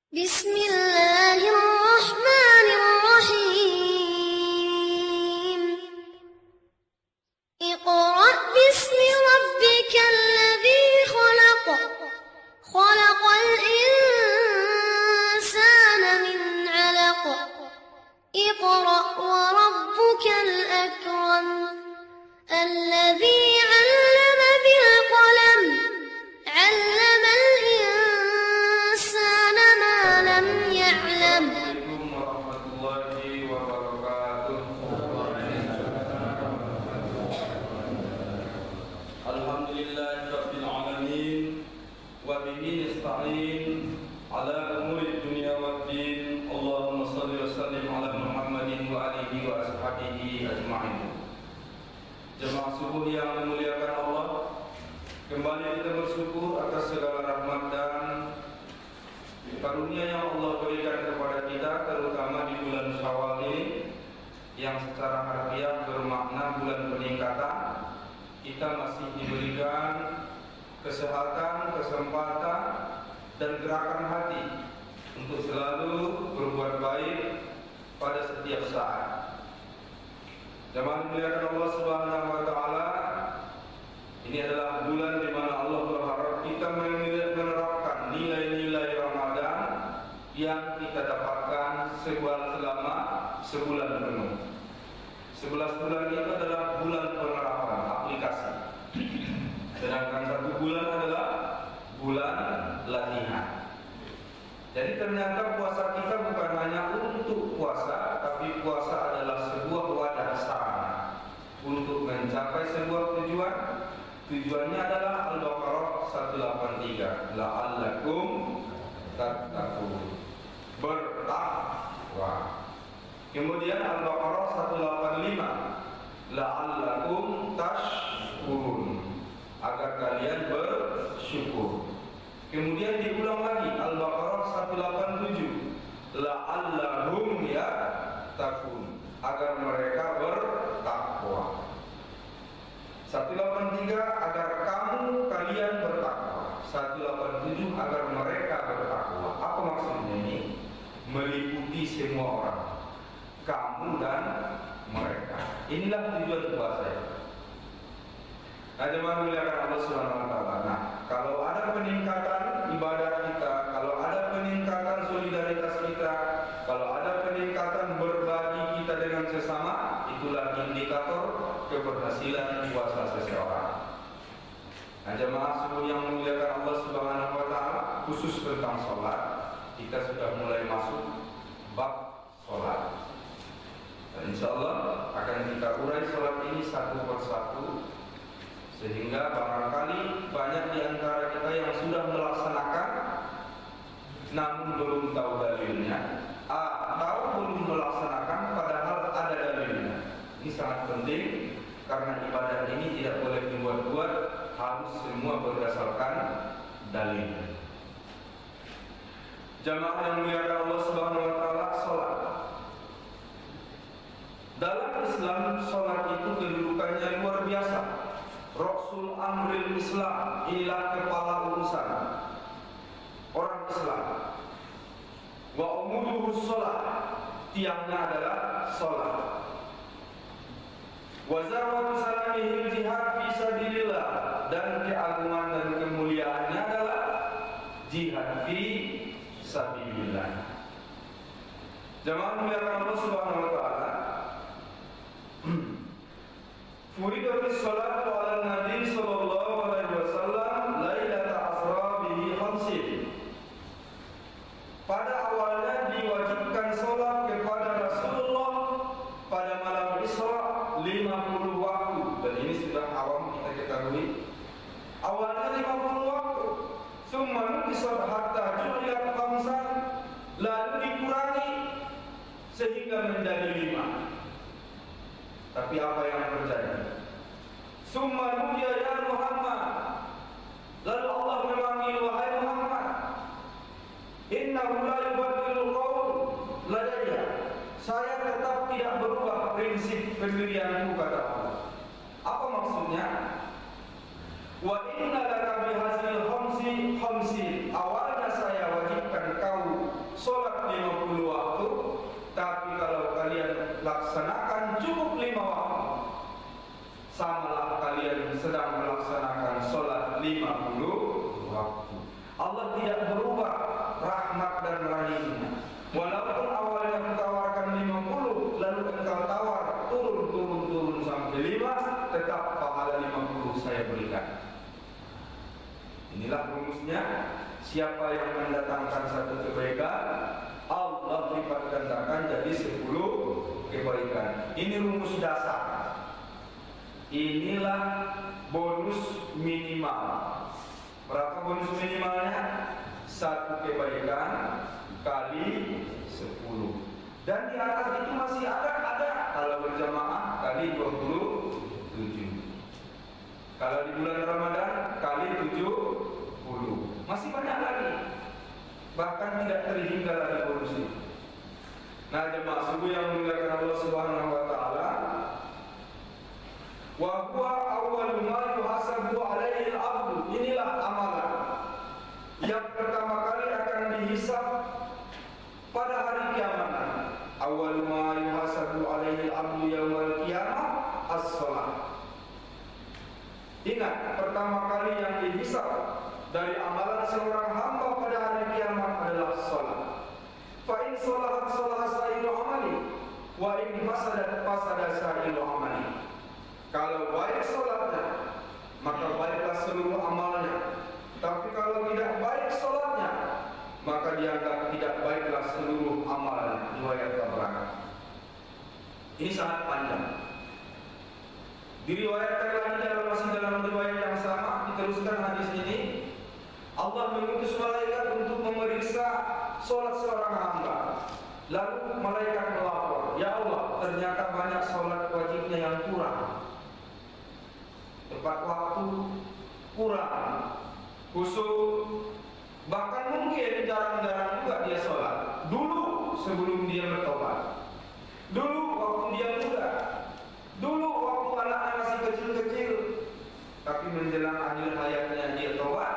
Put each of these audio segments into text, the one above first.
Bismillahirrahmanirrahim. Iqra' bismi rabbikal ladzi khalaq. Khalaqal insana min 'alaq. Iqra' wa rabbukal akram. Alladzi 'allama bil qalam. 'Allamal insana ma lam ya'lam. Assalamualaikum warahmatullahi wabarakatuh. Alhamdulillahi rabbil alamin wa bihi nasta'in ala umuri dunya waddin. Allahumma shalli wa sallim ala Muhammadin wa alihi wa ashabihi ajma'in. Jemaah subuh yang dimuliakan Allah, kembali kita bersyukur atas segala rahmat dan karunia yang Allah berikan kepada kita, terutama di bulan Syawal ini yang secara harfiah bermakna bulan peningkatan. Kita masih diberikan kesehatan, kesempatan, dan gerakan hati untuk selalu berbuat baik pada setiap saat. Jemaah dimuliakan Allah Subhanahu wa taala, ini adalah bulan di mana Allah berharap kita menerapkan nilai-nilai Ramadan yang kita dapatkan selama sebulan penuh. 11 bulan itu adalah bulan penerapan aplikasi. Sedangkan 1 bulan adalah bulan latihan. Jadi ternyata puasa kita bukan hanya untuk puasa, tapi puasa adalah sebuah wadah sarana untuk mencapai sebuah tujuan. Tujuannya adalah Al-Baqarah 183, la'allakum tattaqun, bertakwa. Kemudian Al-Baqarah 185, la'allakum tashkurun, agar kalian bersyukur. Kemudian diulang lagi Al-Baqarah 187, la'allahum yattaqun, agar mereka bertakwa. 183 agar kalian bertakwa. 187 agar mereka bertakwa. Apa maksudnya ini? Meliputi semua orang, kamu dan mereka. Inilah tujuan puasa ya. Nah, jemaah muliakan Allah Subhanahu wa taala. Nah, kalau ada peningkatan ibadah kita, kalau ada peningkatan solidaritas kita, kalau ada peningkatan berbagi kita dengan sesama, itulah indikator keberhasilan puasa seseorang. Nah, jemaah subuh yang memuliakan Allah Subhanahu wa taala, khusus tentang sholat, kita sudah mulai masuk bab sholat. Dan insyaallah akan kita urai sholat ini satu persatu, sehingga barangkali banyak di antara kita yang sudah melaksanakan namun belum tahu dalilnya, atau belum melaksanakan padahal ada dalilnya. Ini sangat penting karena ibadah ini tidak boleh dibuat-buat, harus semua berdasarkan dalil. Jamaah yang muliakan Allah Subhanahu wa taala, salat. Dalam Islam salat itu kedudukannya luar biasa. Rasul Amril Islam, inilah kepala urusan orang Islam. Wa umuduhu salat, tiangnya adalah salat. Wa zarwatu salamihil jihad fi sabilillah, dan keagungan dan kemuliaannya adalah jihad fi sabilillah. Jemaah muliakan Allah Subhanahu wa taala, furidatis salatu ala nabi sallallahu alaihi wasallam lailata asra bihi khamsin. Pada awalnya diwajibkan salat kepada Rasulullah pada malam Isra 50 waktu, dan ini sudah awam kita ketahui. Awalnya 50 waktu, summa nukisat hatta ju'iyat khamsan, lalu dikurangi sehingga menjadi 5. Tapi apa yang terjadi? Summa nudiya ya Muhammad, lalu Allah memanggil, wahai Muhammad, innahu la yubaddilul qaul ladayya, saya tetap tidak berubah prinsip pendirianku, kata Allah. Apa maksudnya? Wa inna laka bihazil khamsi, awalnya saya wajibkan kau rahmat dan rahimnya. Walaupun awalnya engkau tawarkan 50, lalu engkau tawar turun sampai 5, tetap pahala 50 saya berikan. Inilah rumusnya. Siapa yang mendatangkan satu kebaikan, Allah lipat gandakan jadi 10 kebaikan. Ini rumus dasar. Inilah bonus minimal. Berapa bonus minimalnya? 1 kebaikan kali 10. Dan di atas itu masih ada kalau berjamaah kali 27. Kalau di bulan Ramadan kali 70. Masih banyak lagi. Bahkan tidak terhingga lagi bonus ini. Nah, jemaah subuh yang dimuliakan Allah Subhanahu wa taala, wa huwa awwalu ma yuhasabu 'alaihi al-'abdu. Inilah amalan yang pertama kali akan dihisab pada hari kiamat. Awwalu ma yuhasabu 'alaihi al-'abdu yaumil qiyamah as-shalah. Ingat, pertama kali yang dihisab dari amalan seorang hamba pada hari kiamat adalah salat. Fa in salahat salaha sa'iru amali, wa in fasadat fasada sa'iru amali. Kalau baik salatnya, maka baiklah seluruh amalnya. Tapi kalau tidak baik salatnya, maka dianggap tidak baiklah seluruh amalnya. Riwayat Tabrani. Ini sangat panjang. Diriwayatkan lagi masih dalam riwayat yang sama, diteruskan hadis ini. Allah mengutus malaikat untuk memeriksa solat seorang hamba. Lalu malaikat melapor, ya Allah, ternyata banyak solat wajibnya yang kurang. Tepat waktu kurang, khusyuk, bahkan mungkin jarang-jarang juga dia solat. Dulu sebelum dia bertobat, dulu waktu dia muda, dulu waktu anaknya masih kecil-kecil, tapi menjelang akhir hayatnya dia tobat.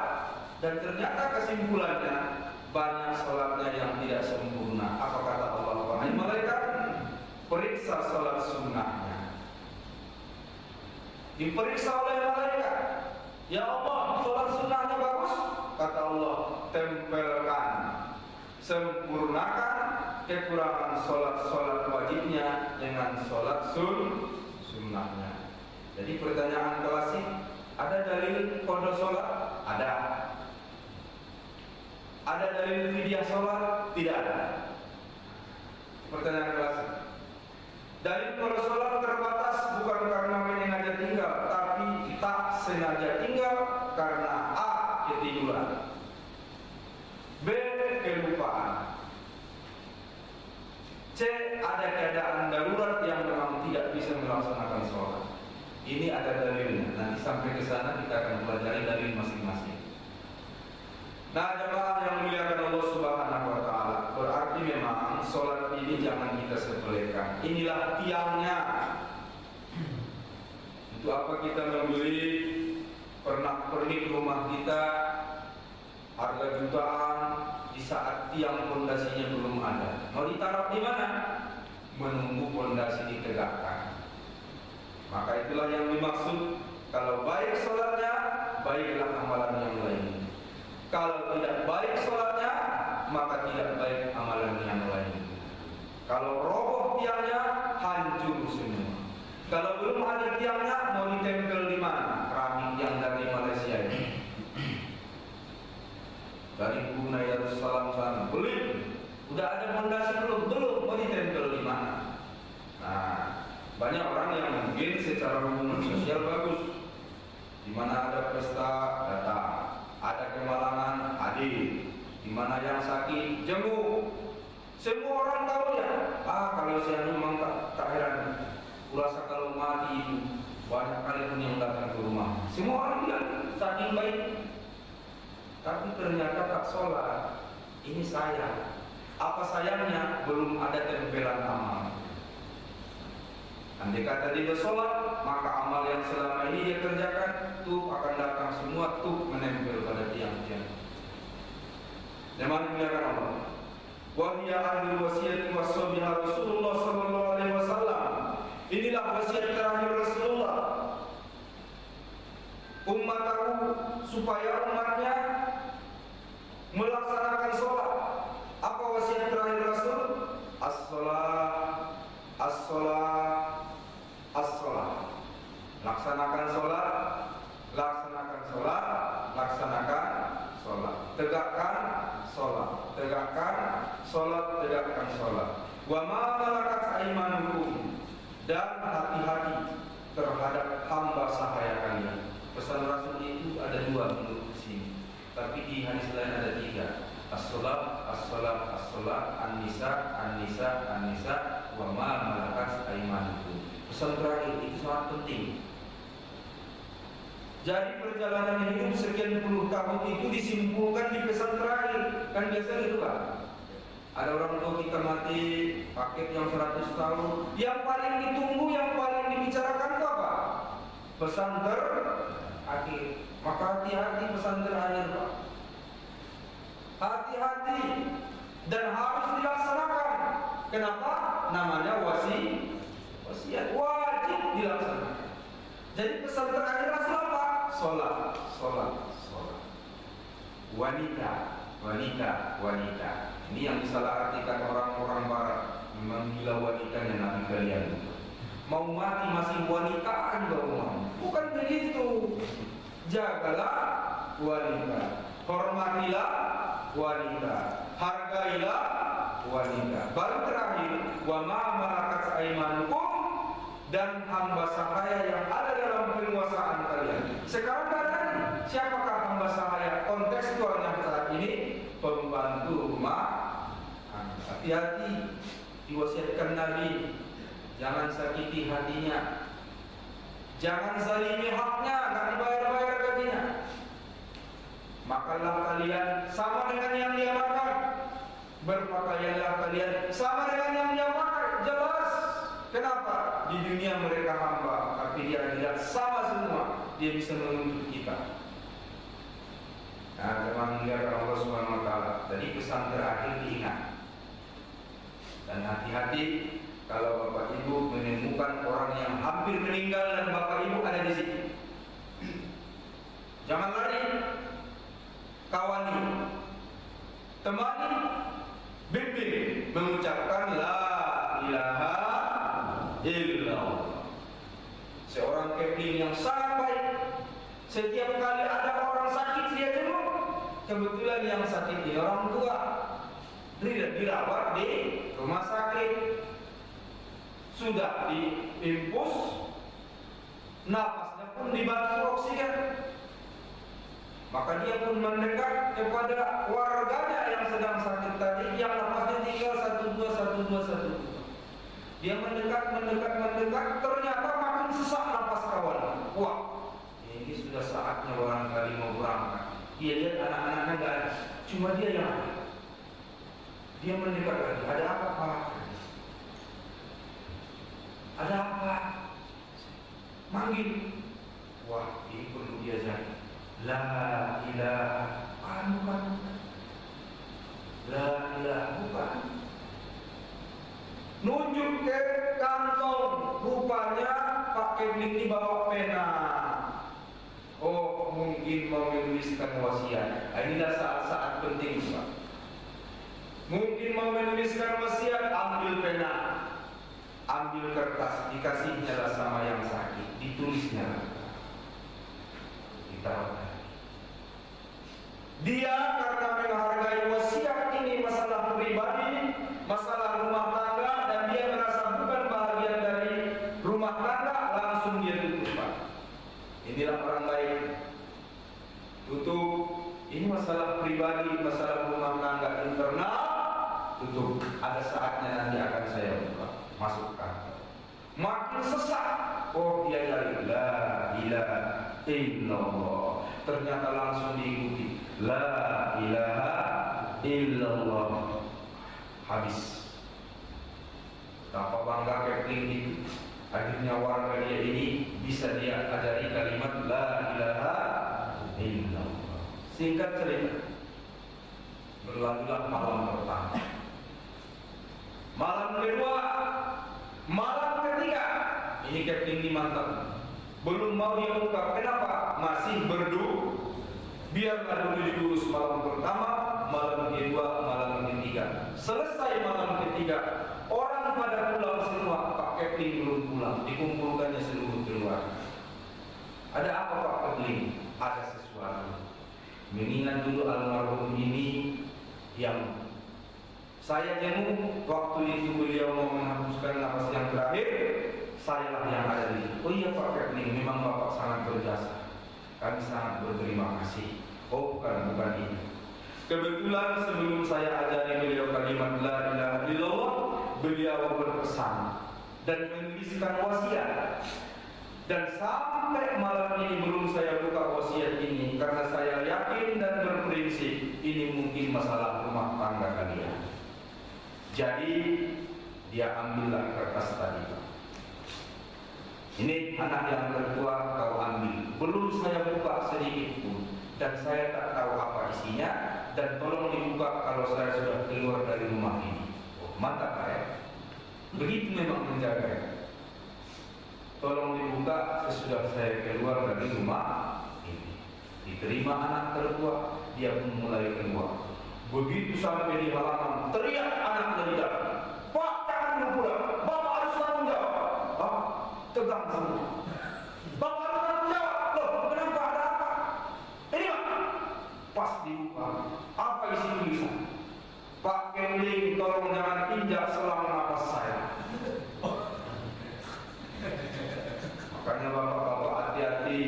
Dan ternyata kesimpulannya banyak sholatnya yang tidak sempurna. Apa kata Allah? Wahai malaikat, periksa sholat sunnahnya. Diperiksa oleh malaikat. Ya Allah, sholat sunnahnya bagus. Kata Allah, tempelkan, sempurnakan kekurangan sholat wajibnya dengan sholat sunnahnya. Jadi pertanyaan klasik, ada dalil qada sholat? Ada. Ada dalil fidyah sholat? Tidak ada. Pertanyaan klasik. Dalil qada sholat terbatas bukan karena menyengaja tinggal, tapi tak sengaja tinggal karena A. Ketiduran, B. Kelupaan, C. Ada keadaan darurat yang memang tidak bisa melaksanakan sholat. Ini ada dalilnya. Nanti sampai ke sana kita akan pelajari dalil masing-masing. Nah, jemaah yang muliakan Allah Subhanahu wa taala, berarti memang sholat ini jangan kita sepelekan. Inilah tiangnya. Itu apa kita membeli pernak-pernik rumah kita harga jutaan di saat tiang pondasinya belum ada. Mau ditaruh di mana? Menunggu pondasi ditegakkan. Maka itulah yang dimaksud, kalau baik sholatnya, baiklah amalan yang lain. Kalau tidak baik sholatnya, maka tidak baik amalan yang lain. Kalau roboh tiangnya, hancur semua. Kalau belum ada tiangnya, mau ditempel di mana? Keramik yang dari Malaysia ini, dari Brunei Darussalam sana, beli. Udah ada fondasi belum? Mau ditempel di mana? Nah, banyak orang yang mungkin secara hubungan sosial bagus. Di mana ada pesta, datang. Ada kemalangan, hadir. Di mana yang sakit, jenguk. Semua orang tahu ya. Kalau saya memang tak heran. Kurasa kalau mati itu banyak kali pun yang datang ke rumah. Semua orang bilang saking baik. Tapi ternyata tak sholat. Ini sayang. Apa sayangnya? Belum ada tempelan amal. Andai kata dia bersolat, maka amal yang selama ini dia kerjakan tuh akan datang semua tuh menempel pada tiang-tiang. Zaman dimuliakan Allah. Wa hiya ahlul wasiyati wasabiha Rasulullah sallallahu alaihi wasallam. Inilah wasiat terakhir Rasulullah. Umat tahu supaya umatnya melaksanakan sholat. tegakkan sholat, tegakkan sholat. Wa ma malakat aymanukum, dan hati-hati terhadap hamba sahaya kalian. Pesan Rasul itu ada dua menurut sini, tapi di hadis lain ada tiga. As-sholat, as-sholat, as-sholat, an-nisa, an-nisa, an-nisa, wa ma malakat aymanukum. Pesan terakhir itu sangat penting. Jadi perjalanan hidup sekian puluh tahun itu disimpulkan di pesan terakhir. Kan biasa gitu kan? Ada orang tua kita mati, paket yang 100 tahun. Yang paling ditunggu, yang paling dibicarakan itu apa? Pesan terakhir. Maka hati-hati pesan terakhir, Pak. Hati-hati dan harus dilaksanakan. Kenapa? Namanya wasiat, wajib dilaksanakan. Jadi pesan terakhir Rasul apa? Sholat, sholat, sholat. Wanita, wanita, wanita. Ini yang disalahartikan orang-orang barat. Memang gila wanitanya Nabi kalian. Mau mati masih wanitaan dong. Bukan begitu. Jagalah wanita, hormatilah wanita, hargailah wanita. Baru terakhir, wa ma malakat aymanukum, dan hamba sahaya yang ada dalam penguasaan kalian. Sekarang kan siapakah hamba sahaya? Kontekstualnya saat ini pembantu rumah. Hati-hati, diwasiatkan Nabi, jangan sakiti hatinya, jangan zalimi haknya, nggak dibayar-bayar gajinya. Makanlah kalian sama dengan yang dia makan, berpakaianlah kalian sama dengan yang dia makan. Jelas. Kenapa? Di dunia mereka hamba, tapi di akhirat sama semua. Dia bisa menuntut kita. Nah, memang lihat Allah Subhanahu Wa Taala. Jadi pesan terakhir diingat. Dan hati-hati kalau bapak ibu menemukan orang yang hampir meninggal dan bapak ibu ada di sini. Jangan lari, kawani, temani, bimbing, mengucapkan la ilaha illallah. Seorang kepling yang sangat baik. Setiap kali ada orang sakit dia jenguk. Kebetulan yang sakit ini orang tua, dirawat di rumah sakit, sudah diimpus, napasnya pun dibantu oksigen. Maka dia pun mendekat kepada warganya yang sedang sakit tadi, yang napasnya tinggal 1-2. Dia mendekat, ternyata makin sesak napas kawan. Wah, ini sudah saatnya barangkali mau berangkat. Dia lihat anak-anaknya enggak ada, cuma dia yang ada. Dia mendekat lagi. Ada apa, Pak? Ada apa? Manggil. Wah, ini perlu dia jadi. La ilaha, bukan. La ilaha, bukan. Nunjuk ke kantong, rupanya Pak Kepling ini bawa pena. Oh, mungkin mau menuliskan wasiat. Inilah saat-saat penting, Pak. Mungkin mau menuliskan wasiat, ambil pena, ambil kertas, dikasihnya lah sama yang sakit, ditulisnya. Kita dia karena menghargai wasiat ini masalah pribadi, masalah rumah tangga, dan dia merasa bukan bahagian dari rumah tangga, langsung dia tutup, Pak. Inilah orang baik. Tutup. Ini masalah pribadi, masalah rumah tangga internal, tutup. Ada saatnya nanti akan saya buka, masukkan. Makin sesak, oh dia dari la ilaha illallah. Ternyata langsung diikuti la ilaha illallah. Habis. Tanpa bangga Kepling itu, akhirnya warga dia ini bisa dia ajari kalimat la ilaha illallah. Singkat cerita, berlalulah malam pertama, malam kedua, malam ketiga. Ini Kepling ini mantap. Belum mau dia ungkap. Kenapa? Masih biarlah dulu diurus malam pertama, malam kedua, malam ketiga. Selesai malam ketiga, orang pada pulang semua. Pak Kepling belum pulang. Dikumpulkannya seluruh keluarga. Ada apa Pak Kepling? Ada sesuatu. Mengingat dulu almarhum ini yang Saya jenguk waktu itu beliau mau menghembuskan nafas yang terakhir, sayalah yang ada di situ. Oh iya Pak Kepling, memang Bapak sangat berjasa. Kami sangat berterima kasih. Oh bukan ini. Kebetulan sebelum saya ajari beliau kalimat la ilaha illallah, beliau berpesan dan menuliskan wasiat. Dan sampai malam ini belum saya buka wasiat ini, karena saya yakin dan berprinsip ini mungkin masalah rumah tangga kalian. Jadi dia ambillah kertas tadi. Ini anak yang tertua kau ambil. Belum saya buka sedikit pun, dan saya tak tahu apa isinya. Dan tolong dibuka kalau saya sudah keluar dari rumah ini. Oh, mantap ya. Begitu memang menjaga. Tolong dibuka sesudah saya keluar dari rumah ini. Diterima anak tertua, dia pun mulai keluar. Begitu sampai di halaman, teriak anak dari dalam, Pak, jangan pulang, Bapak harus tanggung jawab. Pak, tegang semua. Bapak harus tanggung jawab. Loh, kenapa, ada apa? Ini Pak. Pas dibuka, apa isi tulisan? Pak Kepling, tolong jangan injak selang nafas saya. Makanya bapak-bapak hati-hati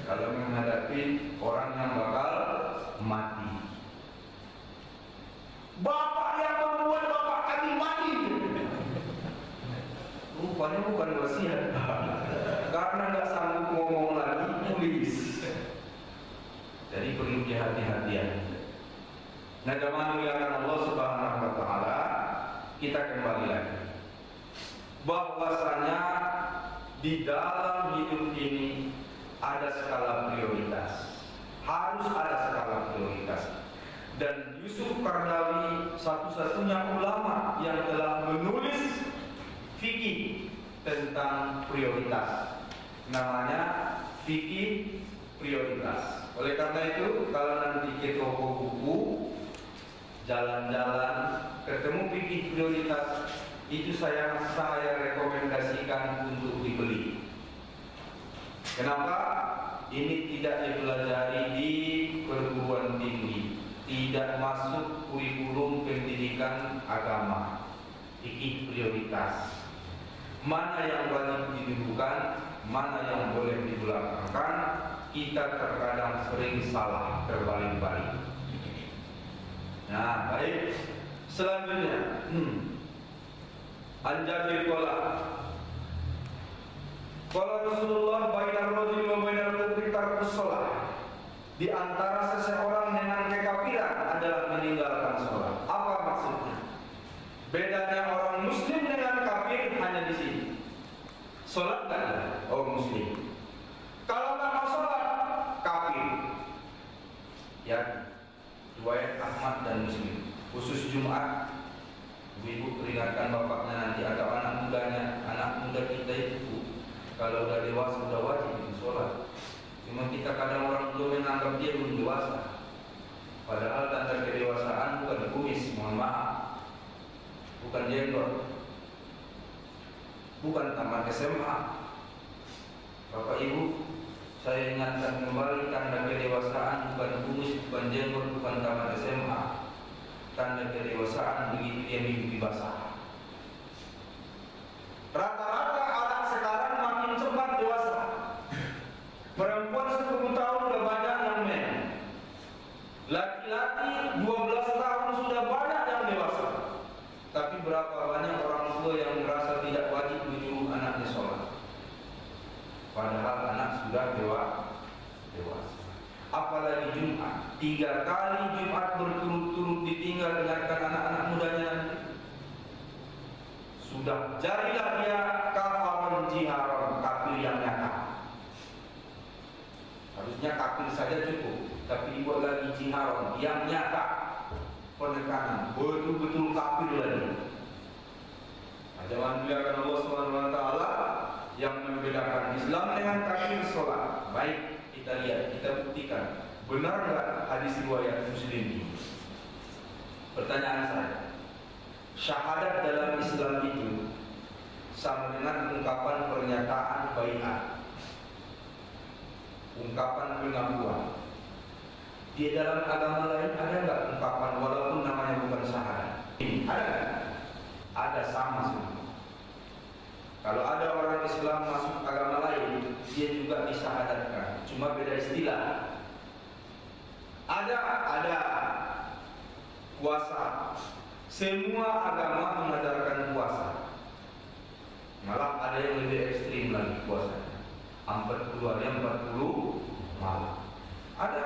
kalau menghadapi orang yang bakal mati. Bapak yang membuat bapak kami mati. Rupanya bukan wasiat, karena nggak sanggup ngomong lagi, tulis. Jadi perlu hati-hatian. Nah, jemaah muliakan Allah Subhanahu wa taala, kita kembali lagi. Bahwasanya di dalam hidup ini ada skala prioritas. Harus ada skala prioritas. Dan Yusuf Qaradawi satu-satunya ulama yang telah menulis fikih tentang prioritas. Namanya fikih prioritas. Oleh karena itu, kalau nanti ke toko buku, jalan-jalan, ketemu fikih prioritas, itu saya rekomendasikan untuk dibeli. Kenapa? Ini tidak dipelajari di perguruan tinggi, tidak masuk kurikulum pendidikan agama. Fikih prioritas. Mana yang wajib didudukan, mana yang boleh dibelakangkan, kita terkadang sering salah terbalik-balik. Nah, baik. Selanjutnya, An-Jabir qala Rasulullah bainar rajuli wa bainar kufri tarkus shalah. Di antara seseorang dengan kekafiran adalah meninggalkan sholat. Apa maksudnya? Bedanya orang muslim dengan kafir hanya di sini. Sholat tidak ada orang muslim. Kalau tak mau sholat, kafir. Ya, riwayat Ahmad dan Muslim. Khusus Jumat, ibu peringatkan bapaknya nanti atau anak mudanya, anak muda kita itu kalau udah dewasa sudah wajib sholat. Cuma kita kadang orang belum menganggap dia belum dewasa. Padahal tanda kedewasaan bukan kumis, mohon maaf, bukan jenggot, bukan tamat SMA. Bapak Ibu, saya ingatkan kembali, tanda kedewasaan bukan kumis, bukan jenggot, bukan tamat SMA. Tanda kedewasaan begitu dia mimpi basah. Rata-rata anak sekarang makin cepat dewasa. Perempuan 10 tahun sudah banyak yang men. Laki-laki 12 tahun sudah banyak yang dewasa. Tapi berapa banyak orang tua yang merasa tidak wajib menyuruh anaknya sholat, padahal anak sudah dewasa. Apalagi Jumat, 3 kali Jumat berturut-turut ditinggal dengarkan anak-anak mudanya. Sudah jadilah dia kafaron jiharon, kafir yang nyata. Harusnya kafir saja cukup, tapi dibuat lagi jiharon yang nyata, penekanan, betul-betul kafir lagi. Jangan biarkan Allah SWT yang membedakan Islam dengan kafir sholat. Baik, kita lihat, kita buktikan benar nggak hadis riwayat Muslim ini. Pertanyaan saya, syahadat dalam Islam itu sama dengan ungkapan pernyataan baiat, ungkapan pengakuan. Di dalam agama lain ada nggak ungkapan walaupun namanya bukan syahadat? Ada nggak? Ada, sama semua. Kalau ada orang Islam masuk agama lain, dia juga disyahadatkan, cuma beda istilah. Ada puasa. Semua agama mengajarkan puasa. Malah ada yang lebih ekstrim lagi puasanya. 40 hari, 40 malam. Ada.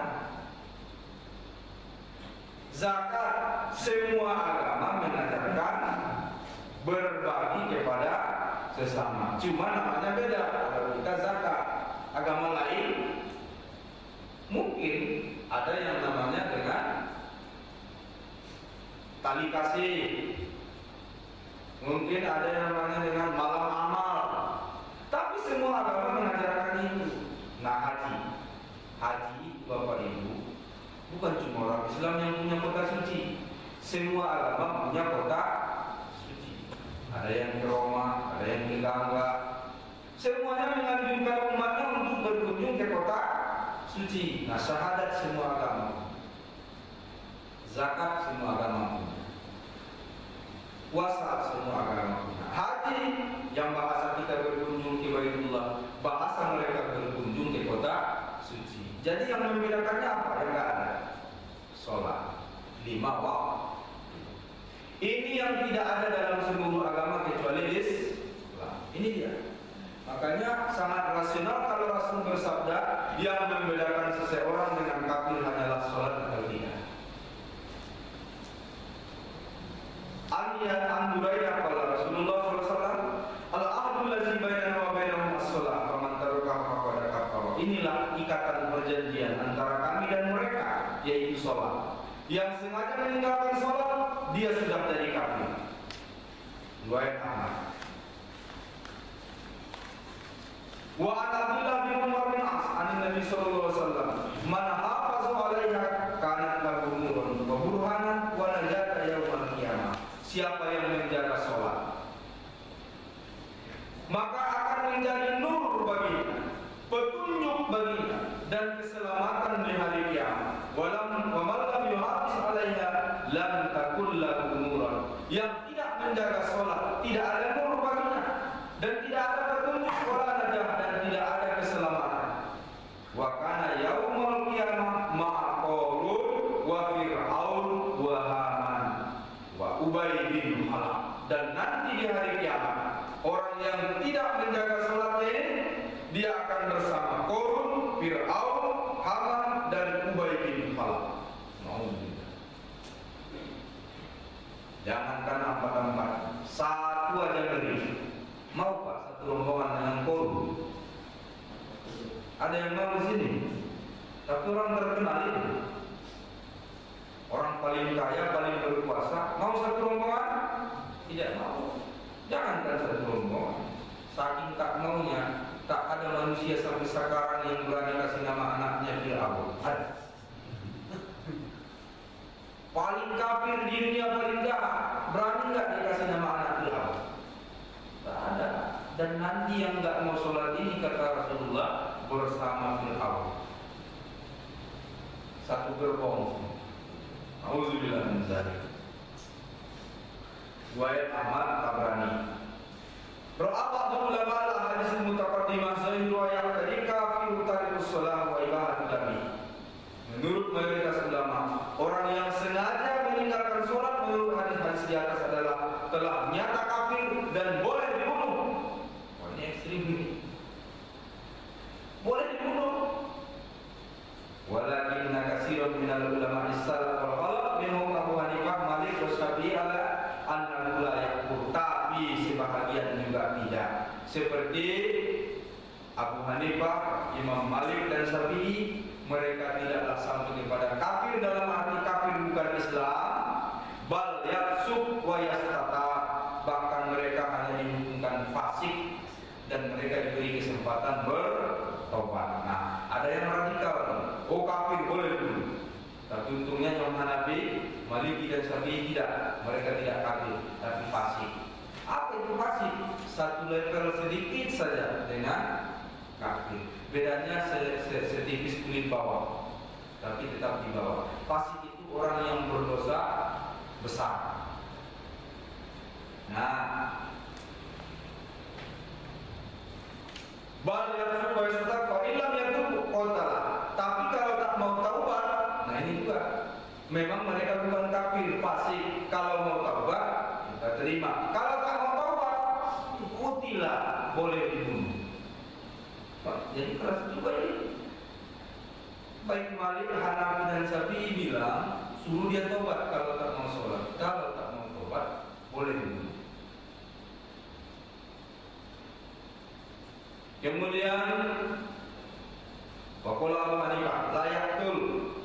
Zakat, semua agama mengajarkan berbagi kepada sesama. Cuma namanya beda. Kalau kita zakat, agama lain mungkin ada yang namanya dengan tali kasih, mungkin ada yang namanya dengan malam amal. Tapi semua agama mengajarkan itu. Nah, haji Bapak Ibu, bukan cuma orang Islam yang punya kota suci. Semua agama punya kota suci. Ada yang ke Roma, ada yang ke Gangga. Semuanya menganjurkan umatnya untuk berkunjung ke kota suci. Nah, syahadat semua agama, zakat semua agama, puasa semua agama. Haji yang bahasa kita berkunjung ke Baitullah, bahasa mereka berkunjung ke kota suci. Jadi yang membedakannya apa? Yang enggak ada. Sholat 5 waktu. Ini yang tidak ada dalam seluruh agama kecuali Islam. Ini dia. Makanya sangat rasional kalau Rasul bersabda, yang membedakan seseorang dengan kafir hanyalah sholat atau tidak. An Buraidah qala Rasulullah sallallahu alaihi wasallam, al-ahdu allazi bainana wa bainahum as-shalah, faman tarakaha faqad kafara. Inilah ikatan perjanjian antara kami dan mereka, yaitu salat. Yang sengaja meninggalkan salat, dia sudah jadi kafir. Riwayat Ahmad. Wa an Abdullah bin Umar bin As an Nabi sallallahu alaihi wasallam, man hafaza 'alaiha kanat lahu nurun wa burhanan wa najata yaumil qiyamah. Siapa yang menjaga sholat, maka akan menjadi nur baginya, petunjuk baginya, dan keselamatan di hari kiamat. Walam lam yuhafiz 'alaiha lam takul lahu nuran. Yang tidak menjaga sholat, tidak ada nur baginya, dan tidak ada petunjuk wala najah, dan tidak ada keselamatan. Wa kana yaumul qiyamah ma'a Qarun wa Fir'aun wa Haman wa Ubay bin Khalaf. Dan nanti di hari kiamat, orang yang tidak menjaga sholatnya ini, dia akan bersama Qarun, Fir'aun, Haman, dan Ubay bin Khalaf. Jangankan empat-empat, satu aja ngeri. Mau Pak satu rombongan dengan Qarun? Ada yang mau di sini? Tapi orang terkenal itu, orang paling kaya, paling berkuasa, mau satu rombongan? Tidak mau. Jangankan satu rombongan, saking tak maunya, tak ada manusia sampai sekarang yang berani kasih nama anaknya Fir'aun. Ada. Paling kafir di dunia, paling jahat, berani nggak dikasih nama anak Fir'aun? Tak ada. Dan nanti yang nggak mau sholat ini, kata Rasulullah, bersama Fir'aun. Satu gerbong. Auzubillah min dzalik. Riwayat Ahmad Tabrani. Berapa ulama al-hadis mutaqaddimah sahih riwayat ketika fi tariqus shalah wa ibadah dami. Menurut mayoritas ulama, orang yang sengaja meninggalkan sholat menurut hadis-hadis di atas adalah telah nyata kafir dan boleh dibunuh. Wah, ini ekstrim ini. Boleh dibunuh. Walakinna katsiran minal ulama as-salaf wal khalaf minhum Abu Hanifah, Malik, Syafi'i ala annahu la yakfur. Tapi sebahagian juga tidak. Seperti Abu Hanifah, Imam Malik dan Syafi'i, mereka tidaklah sampai kepada kafir dalam arti kafir bukan Islam, bal yafsuq wa yastata, bahkan mereka hanya dihukumkan fasik dan mereka diberi kesempatan bertobat. Nah, ada yang radikal, oh kafir boleh dulu. Tapi untungnya Imam Hanafi, Maliki dan Syafi'i tidak, mereka tidak kafir, tapi fasik. Apa itu fasik? Satu level sedikit saja dengan kafir. Bedanya setipis kulit bawah, tapi tetap di bawah. Fasik itu orang yang berdosa besar. Nah, bal yatub wa yastaghfir illam yatub qatala. Tapi kalau tak mau taubat, nah ini juga memang mereka bukan kafir, fasik. Kalau mau taubat kita terima. Kalau tak mau taubat, qutila, boleh dibunuh. Jadi keras juga ini. Baik Malik, Hanafi dan Syafi'i bilang suruh dia taubat kalau tak mau sholat. Kalau tak mau taubat, boleh dibunuh. Kemudian waqala Abu Hanifah la yaqtul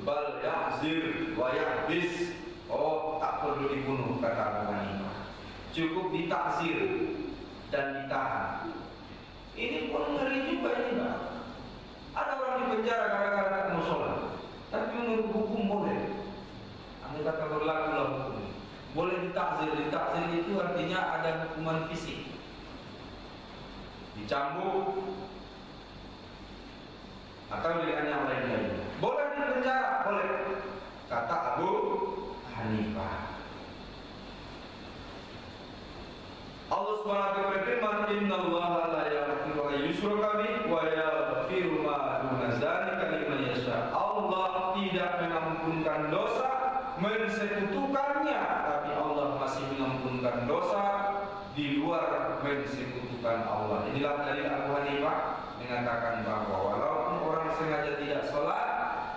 bal yahzir wa yahbis. Oh, tak perlu dibunuh kata Abu Hanifah. Cukup ditakzir dan ditahan. Ini pun ngeri juga ini, Pak. Ada orang di penjara gara-gara tak mau sholat, tapi menurut hukum boleh. Anda kata berlakulah hukum. Boleh ditakzir. Ditakzir itu artinya ada hukuman fisik. Dicambuk atau dengan yang lain-lain. Boleh di penjara, boleh. Kata Abu Hanifah. Allah Subhanahu wa taala berfirman, "Innallaha la yaghfiru an yushraka bihi wa yaghfiru ma duna dzalika liman yasha." Allah tidak mengampunkan dosa mensekutukannya, tapi Allah masih mengampunkan dosa di luar mensekutukan Allah. Inilah dalil Abu Hanifah mengatakan bahwa walaupun orang sengaja tidak sholat,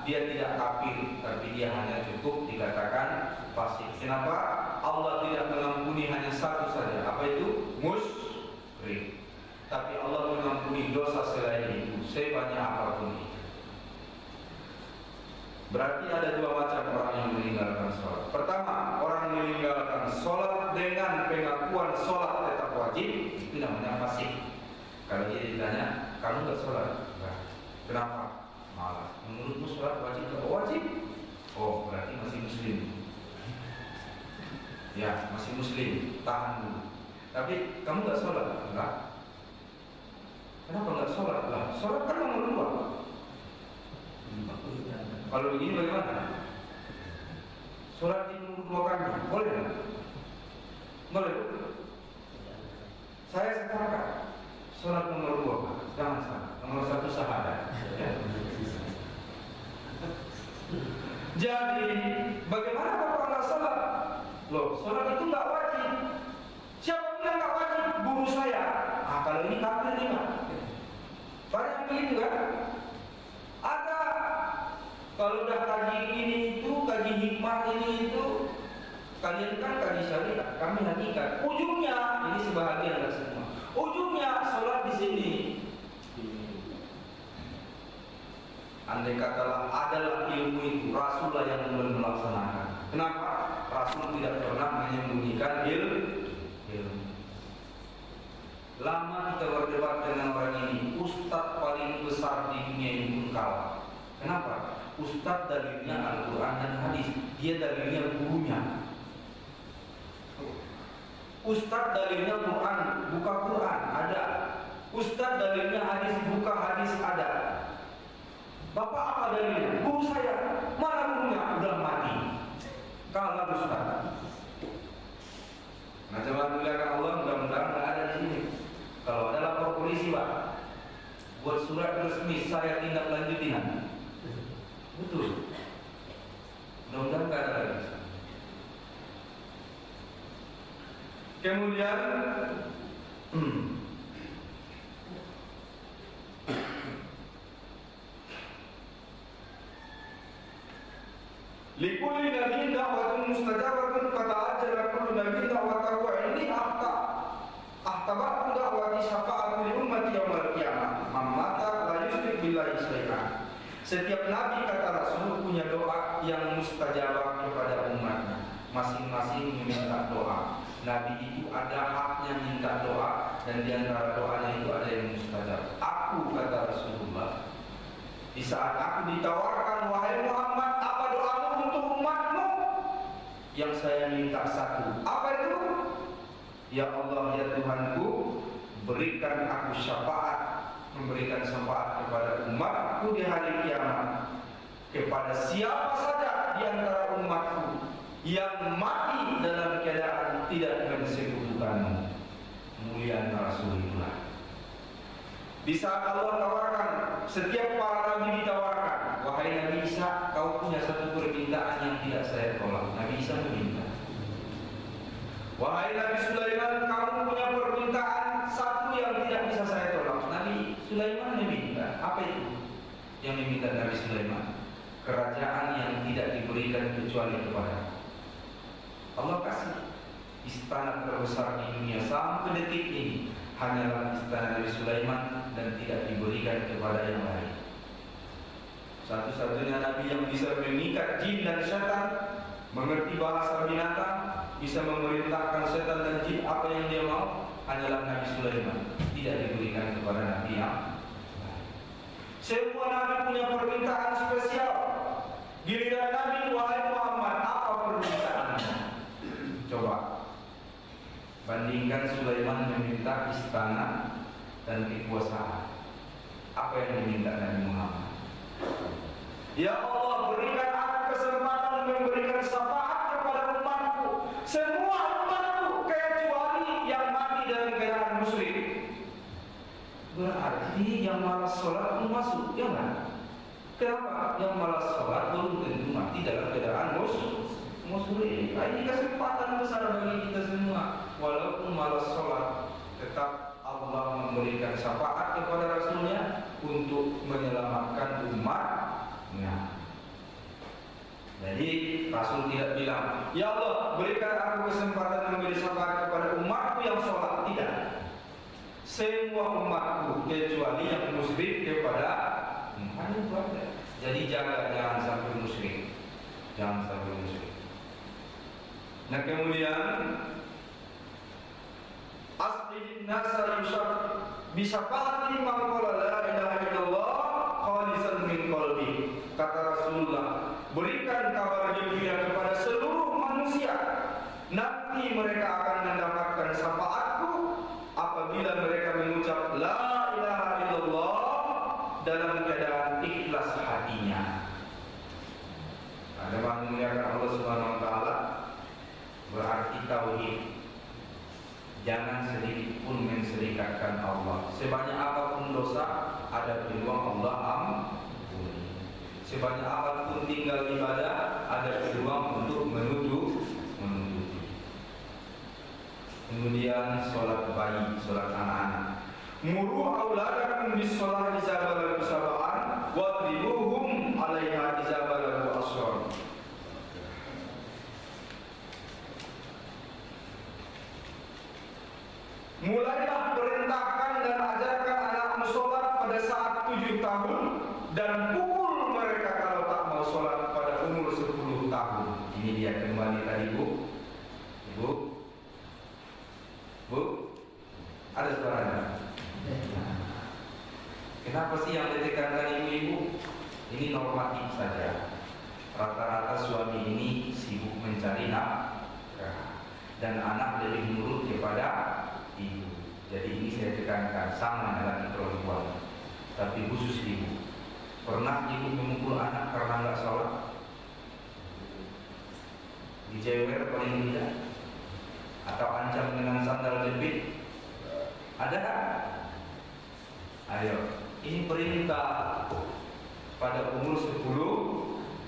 dia tidak kafir, tapi dia hanya cukup dikatakan fasik. Kenapa? Allah tidak mengampuni hanya satu saja. Apa itu? Musyrik. Tapi Allah mengampuni dosa selain itu, sebanyak apapun itu. Berarti ada dua macam orang yang meninggalkan sholat. Pertama, orang meninggalkan sholat dengan pengakuan sholat tetap wajib, itu namanya fasik. Kalau dia ditanya, kamu nggak sholat? Enggak. Kenapa? Malas. Menurutmu sholat wajib? Wajib. Oh, berarti masih muslim. Ya, masih muslim. Tahan dulu. Tapi kamu nggak sholat? Enggak. Kenapa nggak sholat? Lah, sholat kan nomor dua. Kalau begini bagaimana? Sholat di nomor dua kali, boleh nggak? Boleh. Saya sepakat. Sholat nomor dua, jangan salah. Nomor satu syahadat. Jadi, bagaimana bapak nggak sholat? Loh, sholat itu nggak wajib. Siapa bilang nggak wajib? Guru saya. Ah, kalau ini kafir nih, Pak. Banyak begitu kan? Ada. Kalau udah kaji ini itu, kaji hikmah ini itu, kalian kan kaji syariat, kami hakikat. Ujungnya, ini sebahagian nggak semua. Ujungnya sholat di sini. Andai katalah adalah ilmu itu, Rasulullah yang melaksanakan. Kenapa? Rasul tidak pernah menyembunyikan ilmu. Lama kita berdebat dengan orang ini. Ustadz paling besar di dunia ini pun kalah. Kenapa? Ustadz dalilnya Al-Quran dan hadis. Dia dalilnya gurunya. Ustadz dalilnya Quran, buka Quran, ada. Ustadz dalilnya hadis, buka hadis, ada. Bapak apa dalilnya? Guru saya. Mana gurunya? Udah mati. Kalah Ustadz. Nah, coba muliakan Allah, mudah-mudahan nggak ada di sini. Kalau ada lapor polisi, Pak, buat surat resmi saya tindak lanjutin. Betul. Mudah-mudahan nggak ada lagi. Kemudian likulli nabiyyin da'watun mustajabatun fata'ajjala kullu nabiyyin da'watahu ini ahtabat da'wati syafa'atu li ummati yaumil qiyamah mamata la yusyrik billahi syai'an. Setiap nabi kata Rasul punya doa yang mustajabah kepada umatnya. Masing-masing meminta doa. Nabi itu ada haknya minta doa, dan di antara doanya itu ada yang mustajab. Aku kata Rasulullah, di saat aku ditawarkan, wahai Muhammad, apa doamu untuk umatmu? Yang saya minta satu. Apa itu? Ya Allah, ya Tuhanku, berikan aku syafaat, memberikan syafaat kepada umatku di hari kiamat. Kepada siapa saja di antara umatku yang mati dalam keadaan tidak mensekutukan kemuliaan Rasul itulah. Di saat Allah tawarkan, setiap para nabi ditawarkan, wahai Nabi Isa, kau punya satu permintaan yang tidak saya tolak. Nabi Isa meminta. Wahai Nabi Sulaiman, kamu punya permintaan satu yang tidak bisa saya tolak. Nabi Sulaiman meminta. Apa itu yang diminta Nabi Sulaiman? Kerajaan yang tidak diberikan kecuali kepada Allah. Kasih istana terbesar di dunia sampai detik ini hanyalah istana Nabi Sulaiman dan tidak diberikan kepada yang lain. Satu-satunya nabi yang bisa mengikat jin dan setan, mengerti bahasa binatang, bisa memerintahkan setan dan jin apa yang dia mau, hanyalah Nabi Sulaiman. Tidak diberikan kepada nabi yang lain. Semua nabi punya permintaan spesial. Giliran Nabi, wahai Muhammad, apa permintaanmu? Coba bandingkan Sulaiman meminta istana dan kekuasaan. Apa yang diminta Nabi Muhammad? Ya Allah, berikan aku kesempatan memberikan syafaat kepada umatku, semua umatku kecuali yang mati dalam keadaan musyrik. Berarti yang malas sholat pun masuk, ya kan? Kenapa? Yang malas sholat belum tentu mati dalam keadaan musyrik. Ini kesempatan besar bagi kita semua. Walaupun malas sholat, tetap Allah memberikan syafaat kepada Rasulnya untuk menyelamatkan umatnya. Jadi Rasul tidak bilang, ya Allah, berikan aku kesempatan memberi syafaat kepada umatku yang sholat. Tidak. Semua umatku kecuali yang musyrik kepada jadi jangan sampai musyrik. Jangan sampai musyrik. Nah kemudian aslihin nasa yusab bisafati man qala la ilaha illallah khalisan min qalbi. Kata Rasulullah, berikan kabar gembira kepada seluruh manusia, nanti mereka akan mendapatkan syafaatku apabila mereka mengucap la ilaha illallah dalam keadaan ikhlas hatinya. Ada memuliakan Allah Subhanahu wa taala berarti tauhid. Jangan sedikit pun menserikatkan Allah. Sebanyak apapun dosa, ada peluang Allah ampuni. Sebanyak apapun tinggal ibadah, ada peluang untuk menuju. Kemudian sholat bayi, sholat anak-anak. Muru auladakum bis sholati idza balagu sab'an wadribuhum 'alaiha idza balagu ashran. Mulailah perintahkan dan ajarkan anakmu sholat pada saat 7 tahun dan pukul mereka kalau tak mau sholat pada umur 10 tahun. Ini dia kembali tadi, Bu. Bu, ada suaranya? Kenapa sih yang ditekankan ibu-ibu? Ini normatif saja. Rata-rata suami ini sibuk mencari nafkah dan anak lebih nurut kepada ibu. Jadi ini saya tekankan, sama laki perempuan, tapi khusus ibu. Pernah ibu memukul anak karena nggak sholat? Dijewer paling tidak? Atau ancam dengan sandal jepit? Ada kan? Ayo, ini perintah pada umur 10